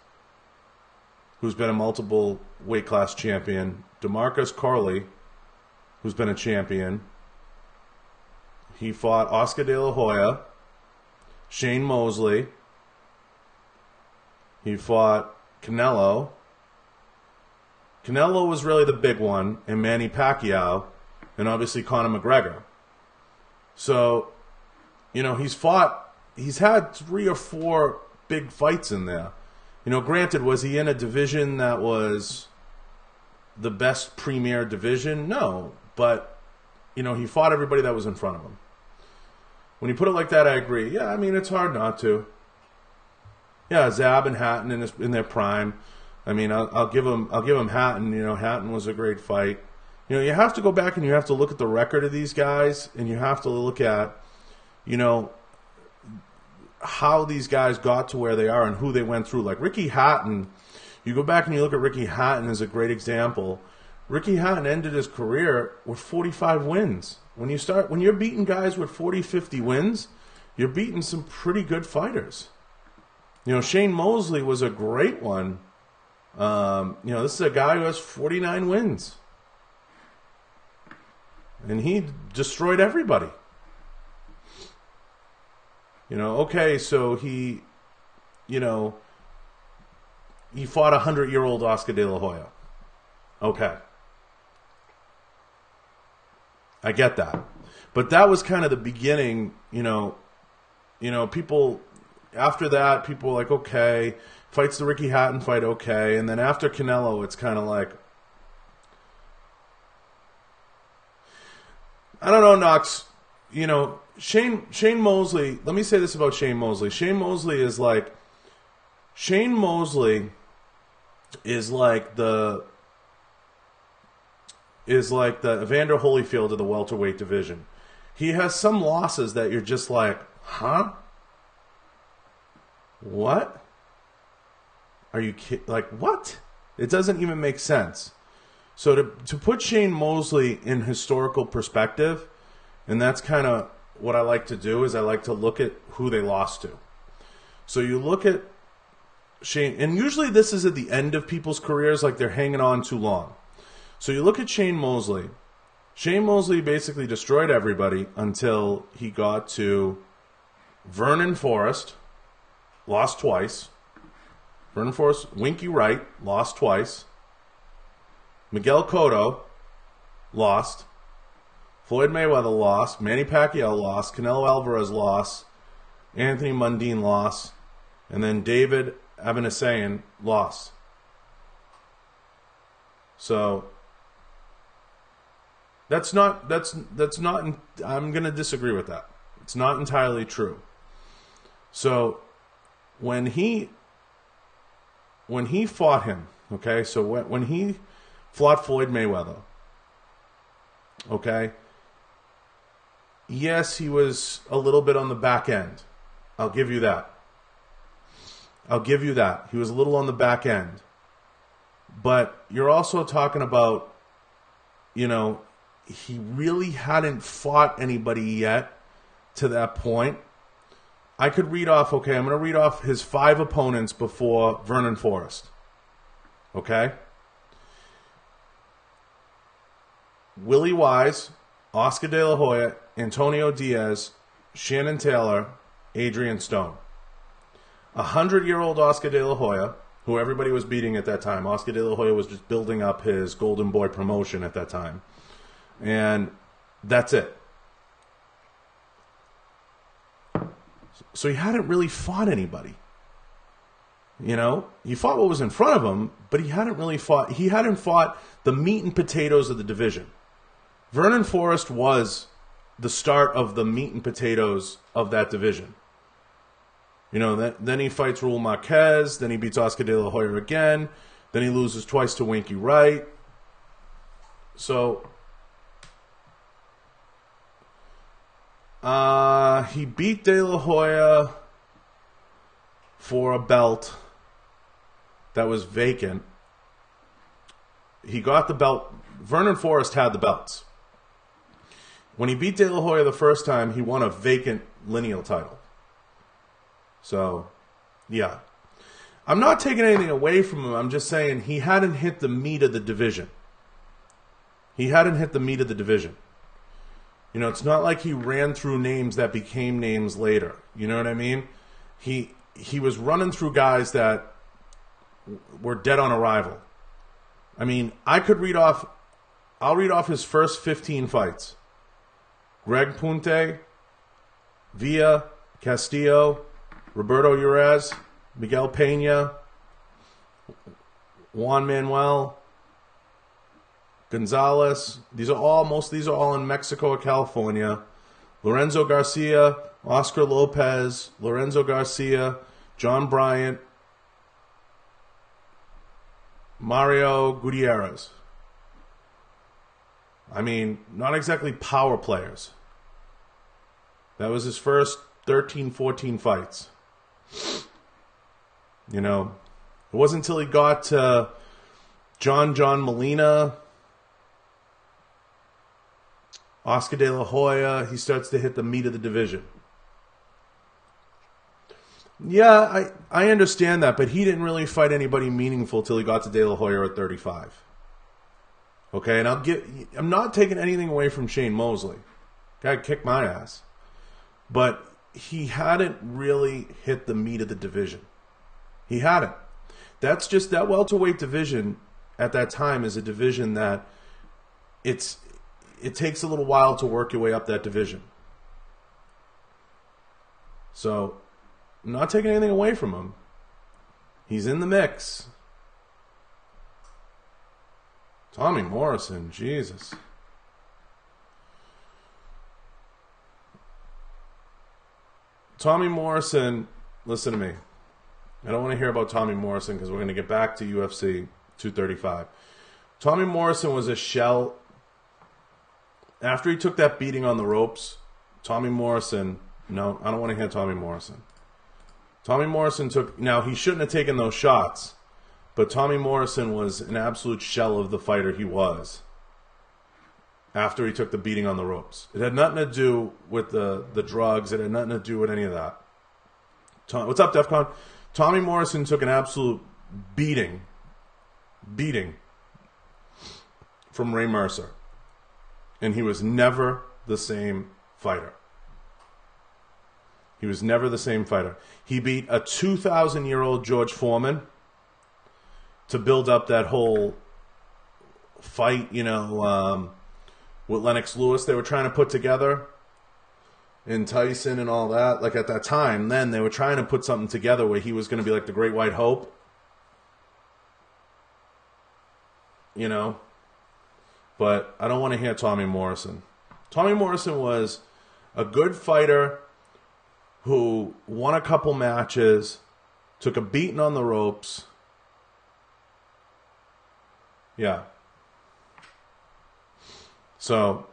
who's been a multiple weight class champion. DeMarcus Corley, who's been a champion. He fought Oscar De La Hoya, Shane Mosley. He fought Canelo. Canelo was really the big one, and Manny Pacquiao, and obviously Conor McGregor. So, he's fought he's had 3 or 4 big fights in there. You know, granted, was he in a division that was the best premier division? No, but you know, he fought everybody that was in front of him. When you put it like that, I agree. Yeah, I mean, it's hard not to. Yeah, Zab and Hatton in their prime. I mean, I'll give him Hatton. You know, Hatton was a great fight. You know, you have to go back and you have to look at the record of these guys, and you have to look at, you know, how these guys got to where they are and who they went through. Like Ricky Hatton, you go back and you look at Ricky Hatton as a great example. Ricky Hatton ended his career with 45 wins. When you're beating guys with 40, 50 wins, you're beating some pretty good fighters. You know, Shane Mosley was a great one. You know, this is a guy who has 49 wins. And he destroyed everybody. You know, okay, so he fought a 100-year-old Oscar De La Hoya. Okay. I get that. But that was kind of the beginning, you know, people, after that, people were like, okay, fights the Ricky Hatton fight, okay. And then after Canelo, it's kind of like, I don't know, Knox, you know, Shane Mosley, let me say this about Shane Mosley. Shane Mosley is like the Evander Holyfield of the welterweight division. He has some losses that you're just like, huh? What? Are you kidding? Like, what? It doesn't even make sense. So to put Shane Mosley in historical perspective, and that's kind of what I like to do, is I like to look at who they lost to. So you look at Shane, and usually this is at the end of people's careers, like they're hanging on too long. So you look at Shane Mosley. Shane Mosley basically destroyed everybody until he got to Vernon Forrest, lost twice. Vernon Forrest, Winky Wright, lost twice. Miguel Cotto, lost. Floyd Mayweather, lost. Manny Pacquiao, lost. Canelo Alvarez, lost. Anthony Mundine, lost. And then David Avanesian, lost. So that's not, I'm going to disagree with that. It's not entirely true. So when he fought him, okay, so when he fought Floyd Mayweather, okay, yes, he was a little bit on the back end. I'll give you that. He was a little on the back end. But you're also talking about, you know, he really hadn't fought anybody yet to that point. I could read off, okay, I'm going to read off his 5 opponents before Vernon Forrest. Okay? Willie Wise, Oscar De La Hoya, Antonio Diaz, Shannon Taylor, Adrian Stone. 100-year-old Oscar De La Hoya, who everybody was beating at that time. Oscar De La Hoya was just building up his Golden Boy promotion at that time. And that's it. So he hadn't really fought anybody. You know? He fought what was in front of him, but he hadn't fought the meat and potatoes of the division. Vernon Forrest was the start of the meat and potatoes of that division. You know, then he fights Raul Marquez, then he beats Oscar De La Hoya again, then he loses twice to Winky Wright. So he beat De La Hoya for a belt that was vacant. He got the belt. Vernon Forrest had the belts. When he beat De La Hoya the first time, he won a vacant lineal title. So, yeah. I'm not taking anything away from him. I'm just saying he hadn't hit the meat of the division. You know, it's not like he ran through names that became names later. You know what I mean? He was running through guys that were dead on arrival. I mean, I'll read off his first 15 fights. Greg Punte, Villa, Castillo, Roberto Urez, Miguel Pena, Juan Manuel, Gonzalez. Most of these are all in Mexico or California. Lorenzo Garcia, Oscar Lopez, Lorenzo Garcia, John Bryant, Mario Gutierrez. I mean, not exactly power players. That was his first 13, 14 fights. You know, it wasn't until he got to John Molina, Oscar De La Hoya, he starts to hit the meat of the division. Yeah, I understand that, but he didn't really fight anybody meaningful till he got to De La Hoya at 35. Okay, and I'm not taking anything away from Shane Mosley. Guy kicked my ass. But he hadn't really hit the meat of the division. He hadn't. That's just, that welterweight division at that time is a division that it takes a little while to work your way up that division. So, I'm not taking anything away from him. He's in the mix. Tommy Morrison, Jesus. Tommy Morrison, listen to me. I don't want to hear about Tommy Morrison because we're going to get back to UFC 235. Tommy Morrison was a shell. After he took that beating on the ropes, Tommy Morrison, no, I don't want to hear Tommy Morrison. Tommy Morrison took, now he shouldn't have taken those shots, but Tommy Morrison was an absolute shell of the fighter he was after he took the beating on the ropes. It had nothing to do with the drugs. It had nothing to do with any of that. What's up, DEFCON? Tommy Morrison took an absolute beating from Ray Mercer. And he was never the same fighter. He was never the same fighter. He beat a 2,000-year-old George Foreman to build up that whole fight, you know, with Lennox Lewis they were trying to put together, and Tyson and all that. Like at that time, then they were trying to put something together where he was going to be like the Great White Hope. You know? But I don't want to hear Tommy Morrison. Tommy Morrison was a good fighter who won a couple matches, took a beating on the ropes. Yeah. So,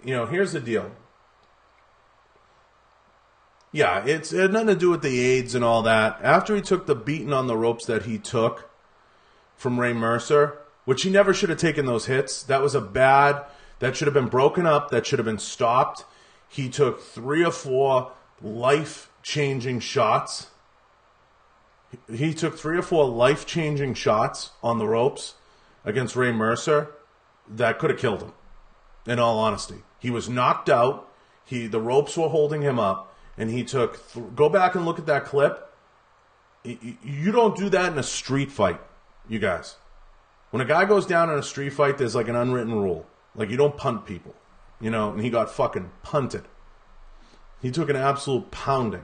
you know, here's the deal. Yeah, it had nothing to do with the AIDS and all that. After he took the beating on the ropes that he took from Ray Mercer, which he never should have taken those hits. That was that should have been broken up. That should have been stopped. He took 3 or 4 life-changing shots. He took 3 or 4 life-changing shots on the ropes against Ray Mercer that could have killed him, in all honesty. He was knocked out. The ropes were holding him up, and he took... Go back and look at that clip. You don't do that in a street fight, you guys. When a guy goes down in a street fight, there's like an unwritten rule. Like, you don't punt people, you know, and he got fucking punted. He took an absolute pounding.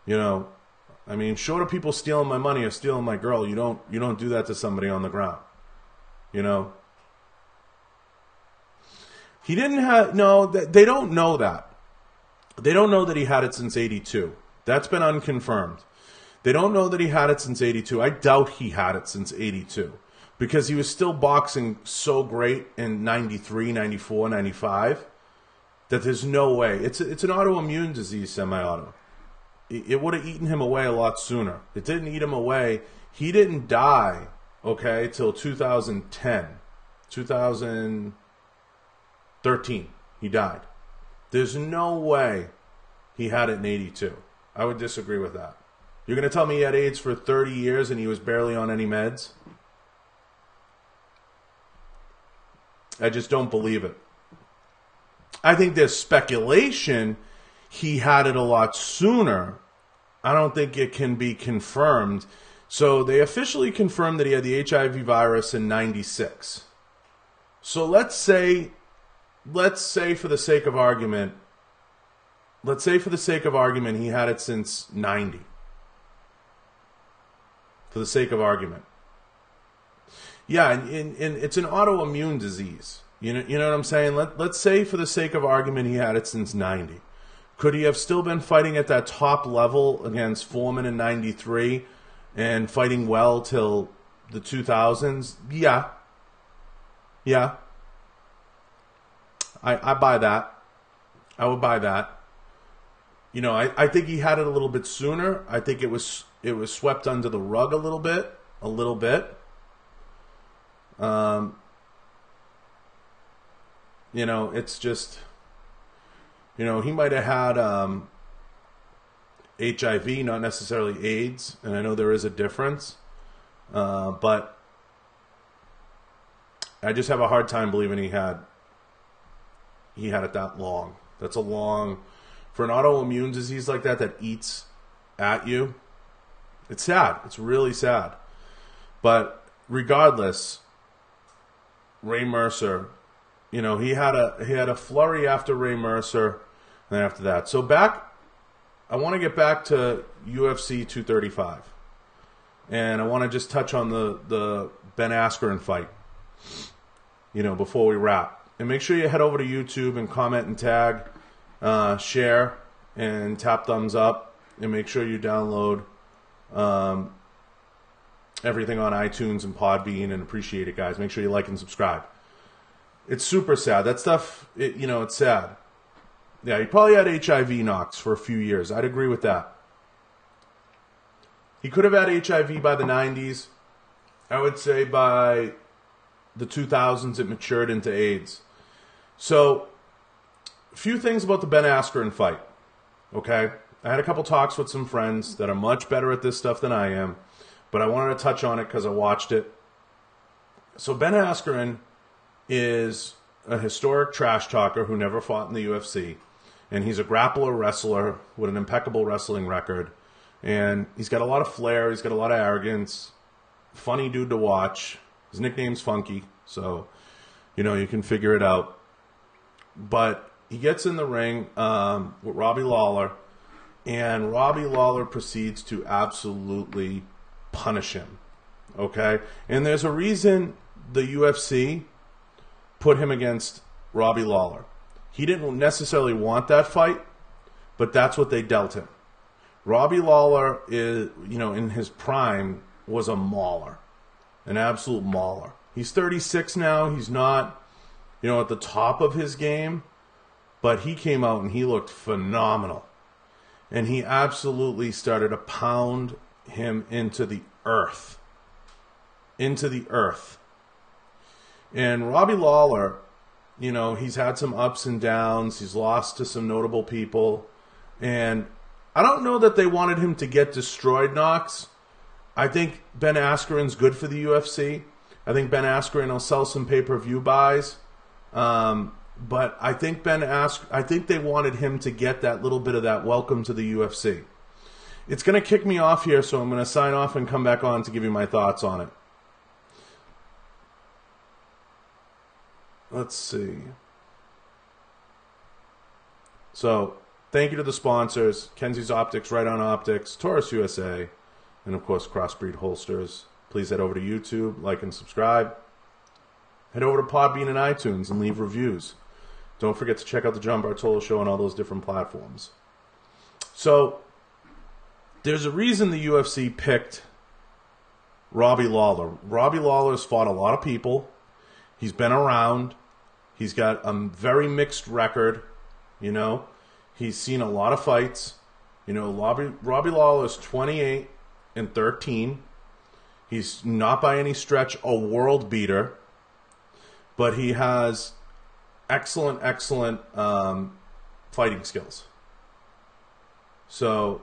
You know, I mean, short of people stealing my money or stealing my girl, you don't do that to somebody on the ground. You know? He didn't have... No, they don't know that. They don't know that he had it since 82. That's been unconfirmed. They don't know that he had it since 82. I doubt he had it since 82. Because he was still boxing so great in 93, 94, 95, that there's no way. It's an autoimmune disease, semi-auto. It would have eaten him away a lot sooner. It didn't eat him away. He didn't die, okay, till 2010. 2013, he died. There's no way he had it in 82. I would disagree with that. You're going to tell me he had AIDS for 30 years and he was barely on any meds? I just don't believe it. I think there's speculation he had it a lot sooner. I don't think it can be confirmed. So they officially confirmed that he had the HIV virus in 96. So let's say for the sake of argument, let's say for the sake of argument, he had it since 90. For the sake of argument. Yeah, and it's an autoimmune disease. You know what I'm saying? Let's say for the sake of argument he had it since 90. Could he have still been fighting at that top level against Foreman in 93 and fighting well till the 2000s? Yeah. Yeah. I buy that. I would buy that. You know, I think he had it a little bit sooner. I think it was swept under the rug a little bit. You know, it's just, you know, he might have had HIV, not necessarily AIDS, and I know there is a difference, but I just have a hard time believing he had it that long. That's a long, for an autoimmune disease like that eats at you. It's sad. It's really sad. But regardless, Ray Mercer, you know, he had a flurry after Ray Mercer, and then after that. So I want to get back to UFC 235, and I want to just touch on the Ben Askren fight, you know, before we wrap. And make sure you head over to YouTube and comment and tag, share, and tap thumbs up, and make sure you download everything on iTunes and Podbean, and appreciate it, guys. Make sure you like and subscribe. It's super sad. That stuff, you know, it's sad. Yeah, he probably had HIV knocks for a few years. I'd agree with that. He could have had HIV by the 90s. I would say by the 2000s it matured into AIDS. So, a few things about the Ben Askren fight. Okay? I had a couple talks with some friends that are much better at this stuff than I am, but I wanted to touch on it because I watched it. So Ben Askren is a historic trash talker who never fought in the UFC, and he's a grappler wrestler with an impeccable wrestling record, and he's got a lot of flair, he's got a lot of arrogance, funny dude to watch. His nickname's Funky, so you know, you can figure it out. But he gets in the ring with Robbie Lawler, and Robbie Lawler proceeds to absolutely punish him. Okay? And there's a reason the UFC put him against Robbie Lawler. He didn't necessarily want that fight, but that's what they dealt him. Robbie Lawler is, you know, in his prime, was a mauler. An absolute mauler. He's 36 now. He's not, you know, at the top of his game, but he came out and he looked phenomenal. And he absolutely started to pound him into the earth. Into the earth. And Robbie Lawler, you know, he's had some ups and downs. He's lost to some notable people. And I don't know that they wanted him to get destroyed knocks. I think Ben Askren's good for the UFC. I think Ben Askren will sell some pay-per-view buys. But I think I think they wanted him to get that little bit of that welcome to the UFC. It's going to kick me off here, so I'm going to sign off and come back on to give you my thoughts on it. Let's see. So, thank you to the sponsors, Kenzies Optics, Riton Optics, Taurus USA, and of course Crossbreed Holsters. Please head over to YouTube, like and subscribe. Head over to Podbean and iTunes and leave reviews. Don't forget to check out the John Bartolo Show on all those different platforms. So, there's a reason the UFC picked Robbie Lawler. Robbie Lawler's fought a lot of people. He's been around. He's got a very mixed record. You know, he's seen a lot of fights. You know, Robbie Lawler's 28-13. He's not by any stretch a world beater, but he has excellent fighting skills. So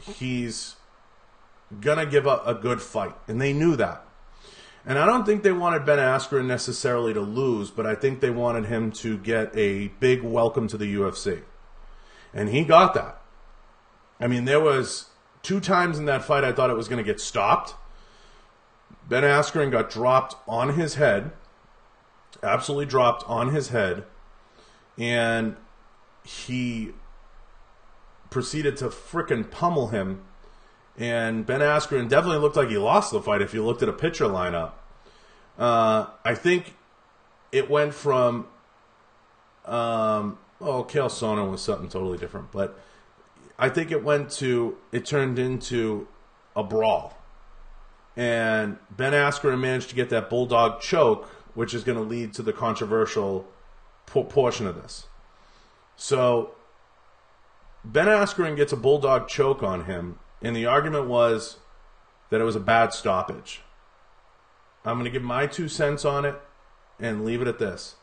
he's gonna give a good fight, and they knew that. And I don't think they wanted Ben Askren necessarily to lose, but I think they wanted him to get a big welcome to the UFC. And he got that. I mean, there was 2 times in that fight I thought it was going to get stopped. Ben Askren got dropped on his head. Absolutely dropped on his head. And he proceeded to frickin' pummel him. And Ben Askren definitely looked like he lost the fight if you looked at a picture lineup. I think it went from, Chael Sonnen was something totally different, but I think it turned into a brawl. And Ben Askren managed to get that bulldog choke, which is going to lead to the controversial portion of this. So Ben Askren gets a bulldog choke on him, and the argument was that it was a bad stoppage. I'm going to give my 2 cents on it and leave it at this.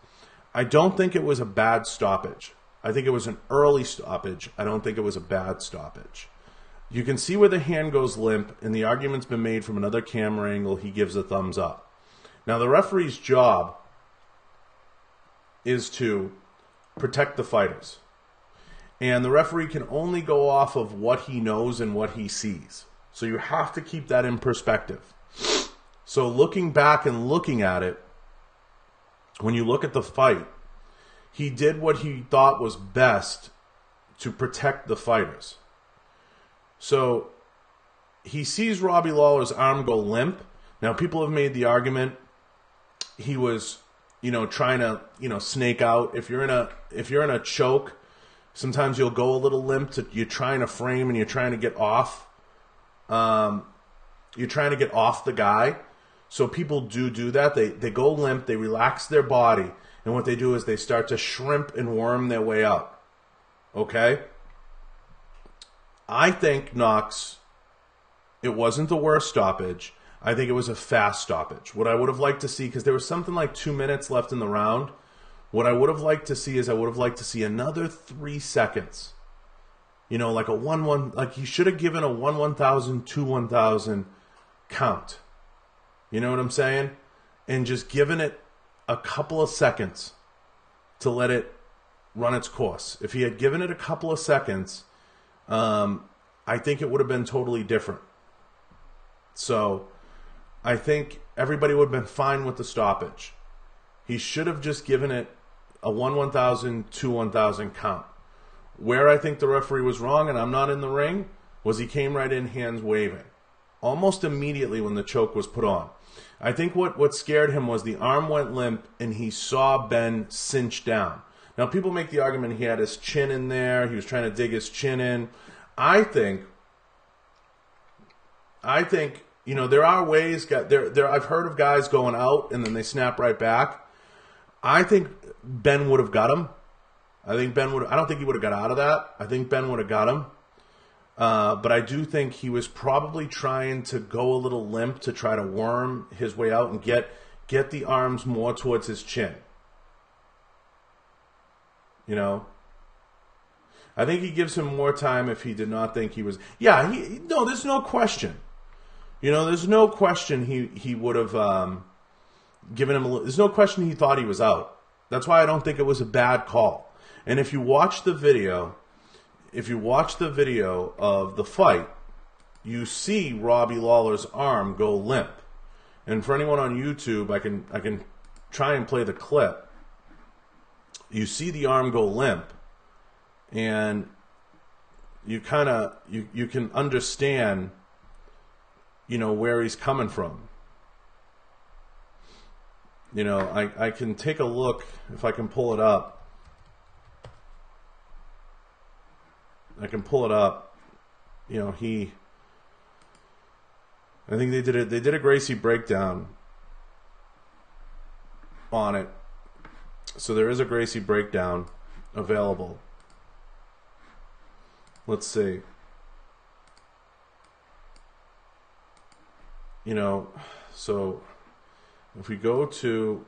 I don't think it was a bad stoppage. I think it was an early stoppage. I don't think it was a bad stoppage. You can see where the hand goes limp, and the argument's been made from another camera angle. He gives a thumbs up. Now, the referee's job is to protect the fighters. And the referee can only go off of what he knows and what he sees. So you have to keep that in perspective. So looking back and looking at it, when you look at the fight, he did what he thought was best to protect the fighters. So he sees Robbie Lawler's arm go limp. Now, people have made the argument he was, trying to, snake out. If you're in a choke, sometimes you'll go a little limp. You're trying to frame and you're trying to get off. You're trying to get off the guy. So people do that. They go limp. They relax their body. And what they do is they start to shrimp and worm their way up. Okay? I think, Knox, it wasn't the worst stoppage. I think it was a fast stoppage. What I would have liked to see, because there was something like 2 minutes left in the round, what I would have liked to see is I would have liked to see another 3 seconds. Like a 1-1, like he should have given a 1-1,000, 2-1,000 count. You know what I'm saying? And just given it a couple of seconds to let it run its course. If he had given it a couple of seconds, I think it would have been totally different. So I think everybody would have been fine with the stoppage. He should have just given it a 1-1,000, 2-1,000 count. Where I think the referee was wrong, and I'm not in the ring, was he came right in hands waving. Almost immediately when the choke was put on. I think what scared him was the arm went limp and he saw Ben cinch down. Now, people make the argument he had his chin in there. He was trying to dig his chin in. I think, there are ways. I've heard of guys going out and then they snap right back. I think Ben would have got him. I don't think he would have got out of that. I think Ben would have got him. But I do think he was probably trying to go a little limp to try to worm his way out and get the arms more towards his chin. I think he gives him more time if he did not think he was. Yeah, there's no question. There's no question he would have given him there's no question he thought he was out. That's why I don't think it was a bad call. And if you watch the video of the fight, you see Robbie Lawler's arm go limp. And for anyone on YouTube, I can try and play the clip. You see the arm go limp, and you can understand, where he's coming from. I can take a look if I can pull it up. I can pull it up. I think they did a Gracie breakdown on it. So there is a Gracie breakdown available. Let's see. So if we go to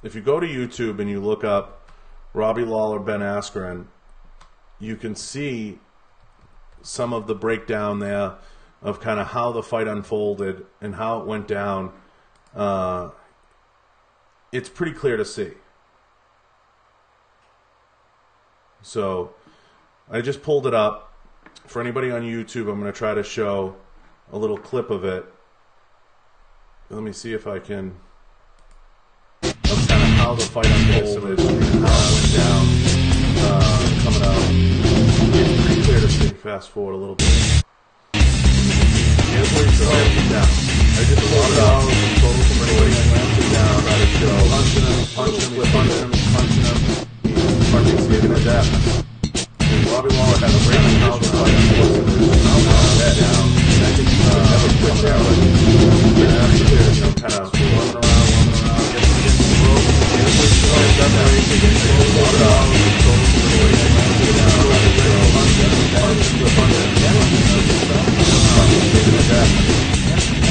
YouTube and you look up Robbie Lawler, Ben Askren, you can see some of the breakdown there of kind of how the fight unfolded and how it went down. It's pretty clear to see. So I just pulled it up. For anybody on YouTube, I'm going to try to show a little clip of it. Let me see if I can. That's kind of how how the fight unfolded and how it went down coming out. It's pretty clear to see. Fast forward a little bit. Here's where he's slowing him down. I just pulled it out, total commercial, slammed him down, tried to show, punching him, fucking saving his ass. And Robbie Lawler had a great mouth fight, that down, and I think he would never quit there, but after this, you know, kind of running around, getting against the rope, and it was slowing down that race again, so he brought it out, total commercial, slammed him down, tried to show, punching him, saving his ass.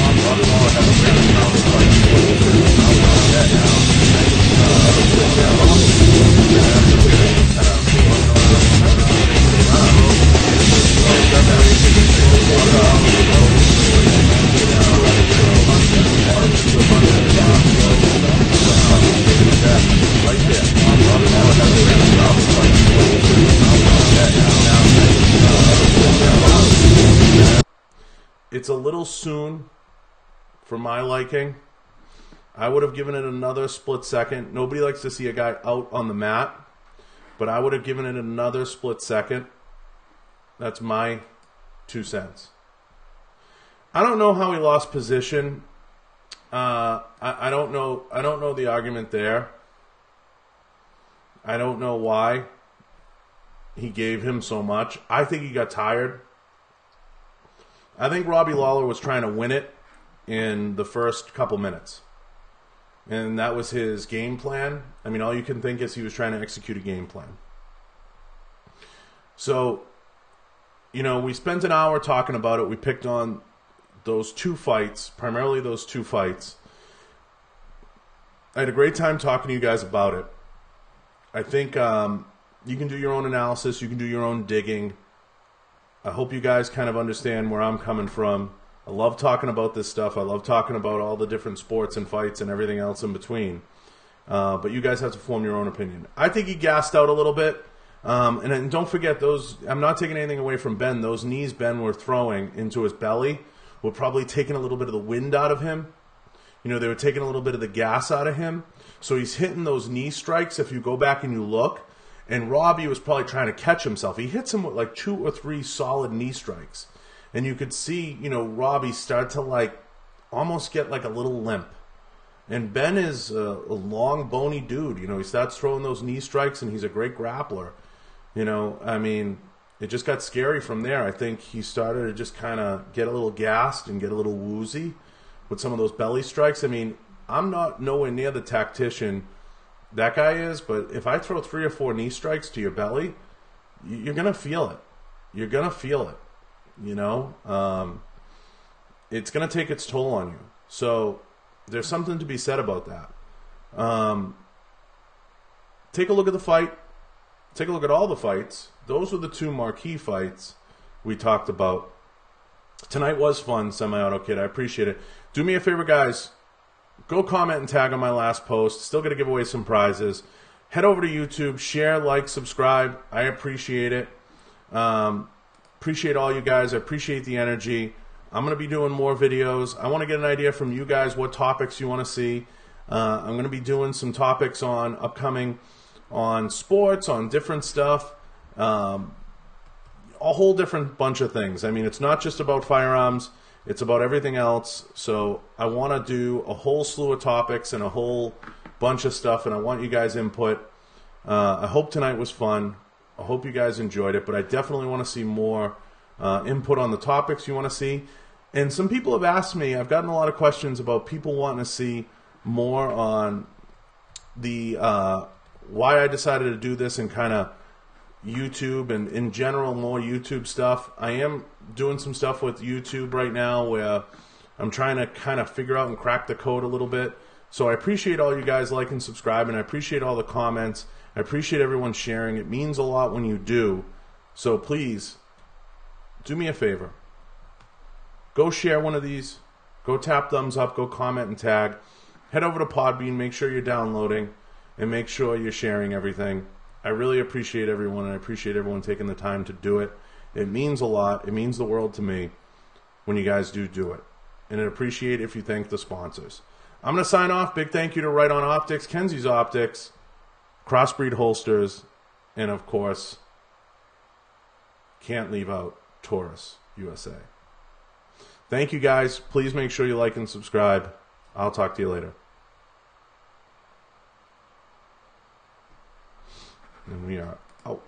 Robbie Lawler had a great mouth fight, that down, and I think he would never quit there, but after this, kind of running around, it's a little soon for my liking. I would have given it another split second. Nobody likes to see a guy out on the mat, but I would have given it another split second. That's my 2 cents. I don't know how he lost position. I don't know. I don't know the argument there. I don't know why he gave him so much. I think he got tired. I think Robbie Lawler was trying to win it in the first couple minutes. And that was his game plan. I mean, all you can think is he was trying to execute a game plan. So, you know, we spent an hour talking about it. We picked on those 2 fights, primarily those 2 fights. I had a great time talking to you guys about it. I think you can do your own analysis. You can do your own digging. I hope you guys kind of understand where I'm coming from. I love talking about this stuff. I love talking about all the different sports and fights and everything else in between. But you guys have to form your own opinion. I think he gassed out a little bit. And don't forget, those. I'm not taking anything away from Ben. Those knees Ben were throwing into his belly were probably taking a little bit of the wind out of him. You know, they were taking a little bit of the gas out of him. So he's hitting those knee strikes, if you go back and you look. And Robbie was probably trying to catch himself. He hits him with like 2 or 3 solid knee strikes. And you could see, you know, Robbie start to like almost get like a little limp. And Ben is a long, bony dude. You know, he starts throwing those knee strikes and he's a great grappler. You know, I mean, it just got scary from there. I think he started to just kind of get a little gassed and get a little woozy with some of those belly strikes. I mean, I'm not nowhere near the tactician that guy is, but if I throw 3 or 4 knee strikes to your belly, you're going to feel it. You're going to feel it, you know? It's going to take its toll on you. So there's something to be said about that. Take a look at the fight. Take a look at all the fights. Those were the 2 marquee fights we talked about. Tonight was fun, Semi-Auto Kid. I appreciate it. Do me a favor, guys. Go comment and tag on my last post. Still going to give away some prizes. Head over to YouTube. Share, like, subscribe. I appreciate it. Appreciate all you guys. I appreciate the energy. I'm going to be doing more videos. I want to get an idea from you guys what topics you want to see. I'm going to be doing some topics on upcoming on sports, on different stuff, a whole different bunch of things. I mean, it's not just about firearms, it's about everything else. So I want to do a whole slew of topics and a whole bunch of stuff, and I want you guys' input. I hope tonight was fun. I hope you guys enjoyed it, but I definitely want to see more input on the topics you want to see. And some people have asked me, I've gotten a lot of questions about people wanting to see more on the why I decided to do this and kind of YouTube and in general more YouTube stuff. I am doing some stuff with YouTube right now where I'm trying to kind of figure out and crack the code a little bit. So I appreciate all you guys like and subscribe, and I appreciate all the comments. I appreciate everyone sharing. It means a lot when you do. So please, do me a favor. Go share one of these. Go tap thumbs up. Go comment and tag. Head over to Podbean. Make sure you're downloading. And make sure you're sharing everything. I really appreciate everyone, and I appreciate everyone taking the time to do it. It means a lot. It means the world to me when you guys do it. And I appreciate if you thank the sponsors. I'm going to sign off. Big thank you to Riton Optics, Kenzies Optics, Crossbreed Holsters, and of course, can't leave out Taurus USA. Thank you guys. Please make sure you like and subscribe. I'll talk to you later. And we are out.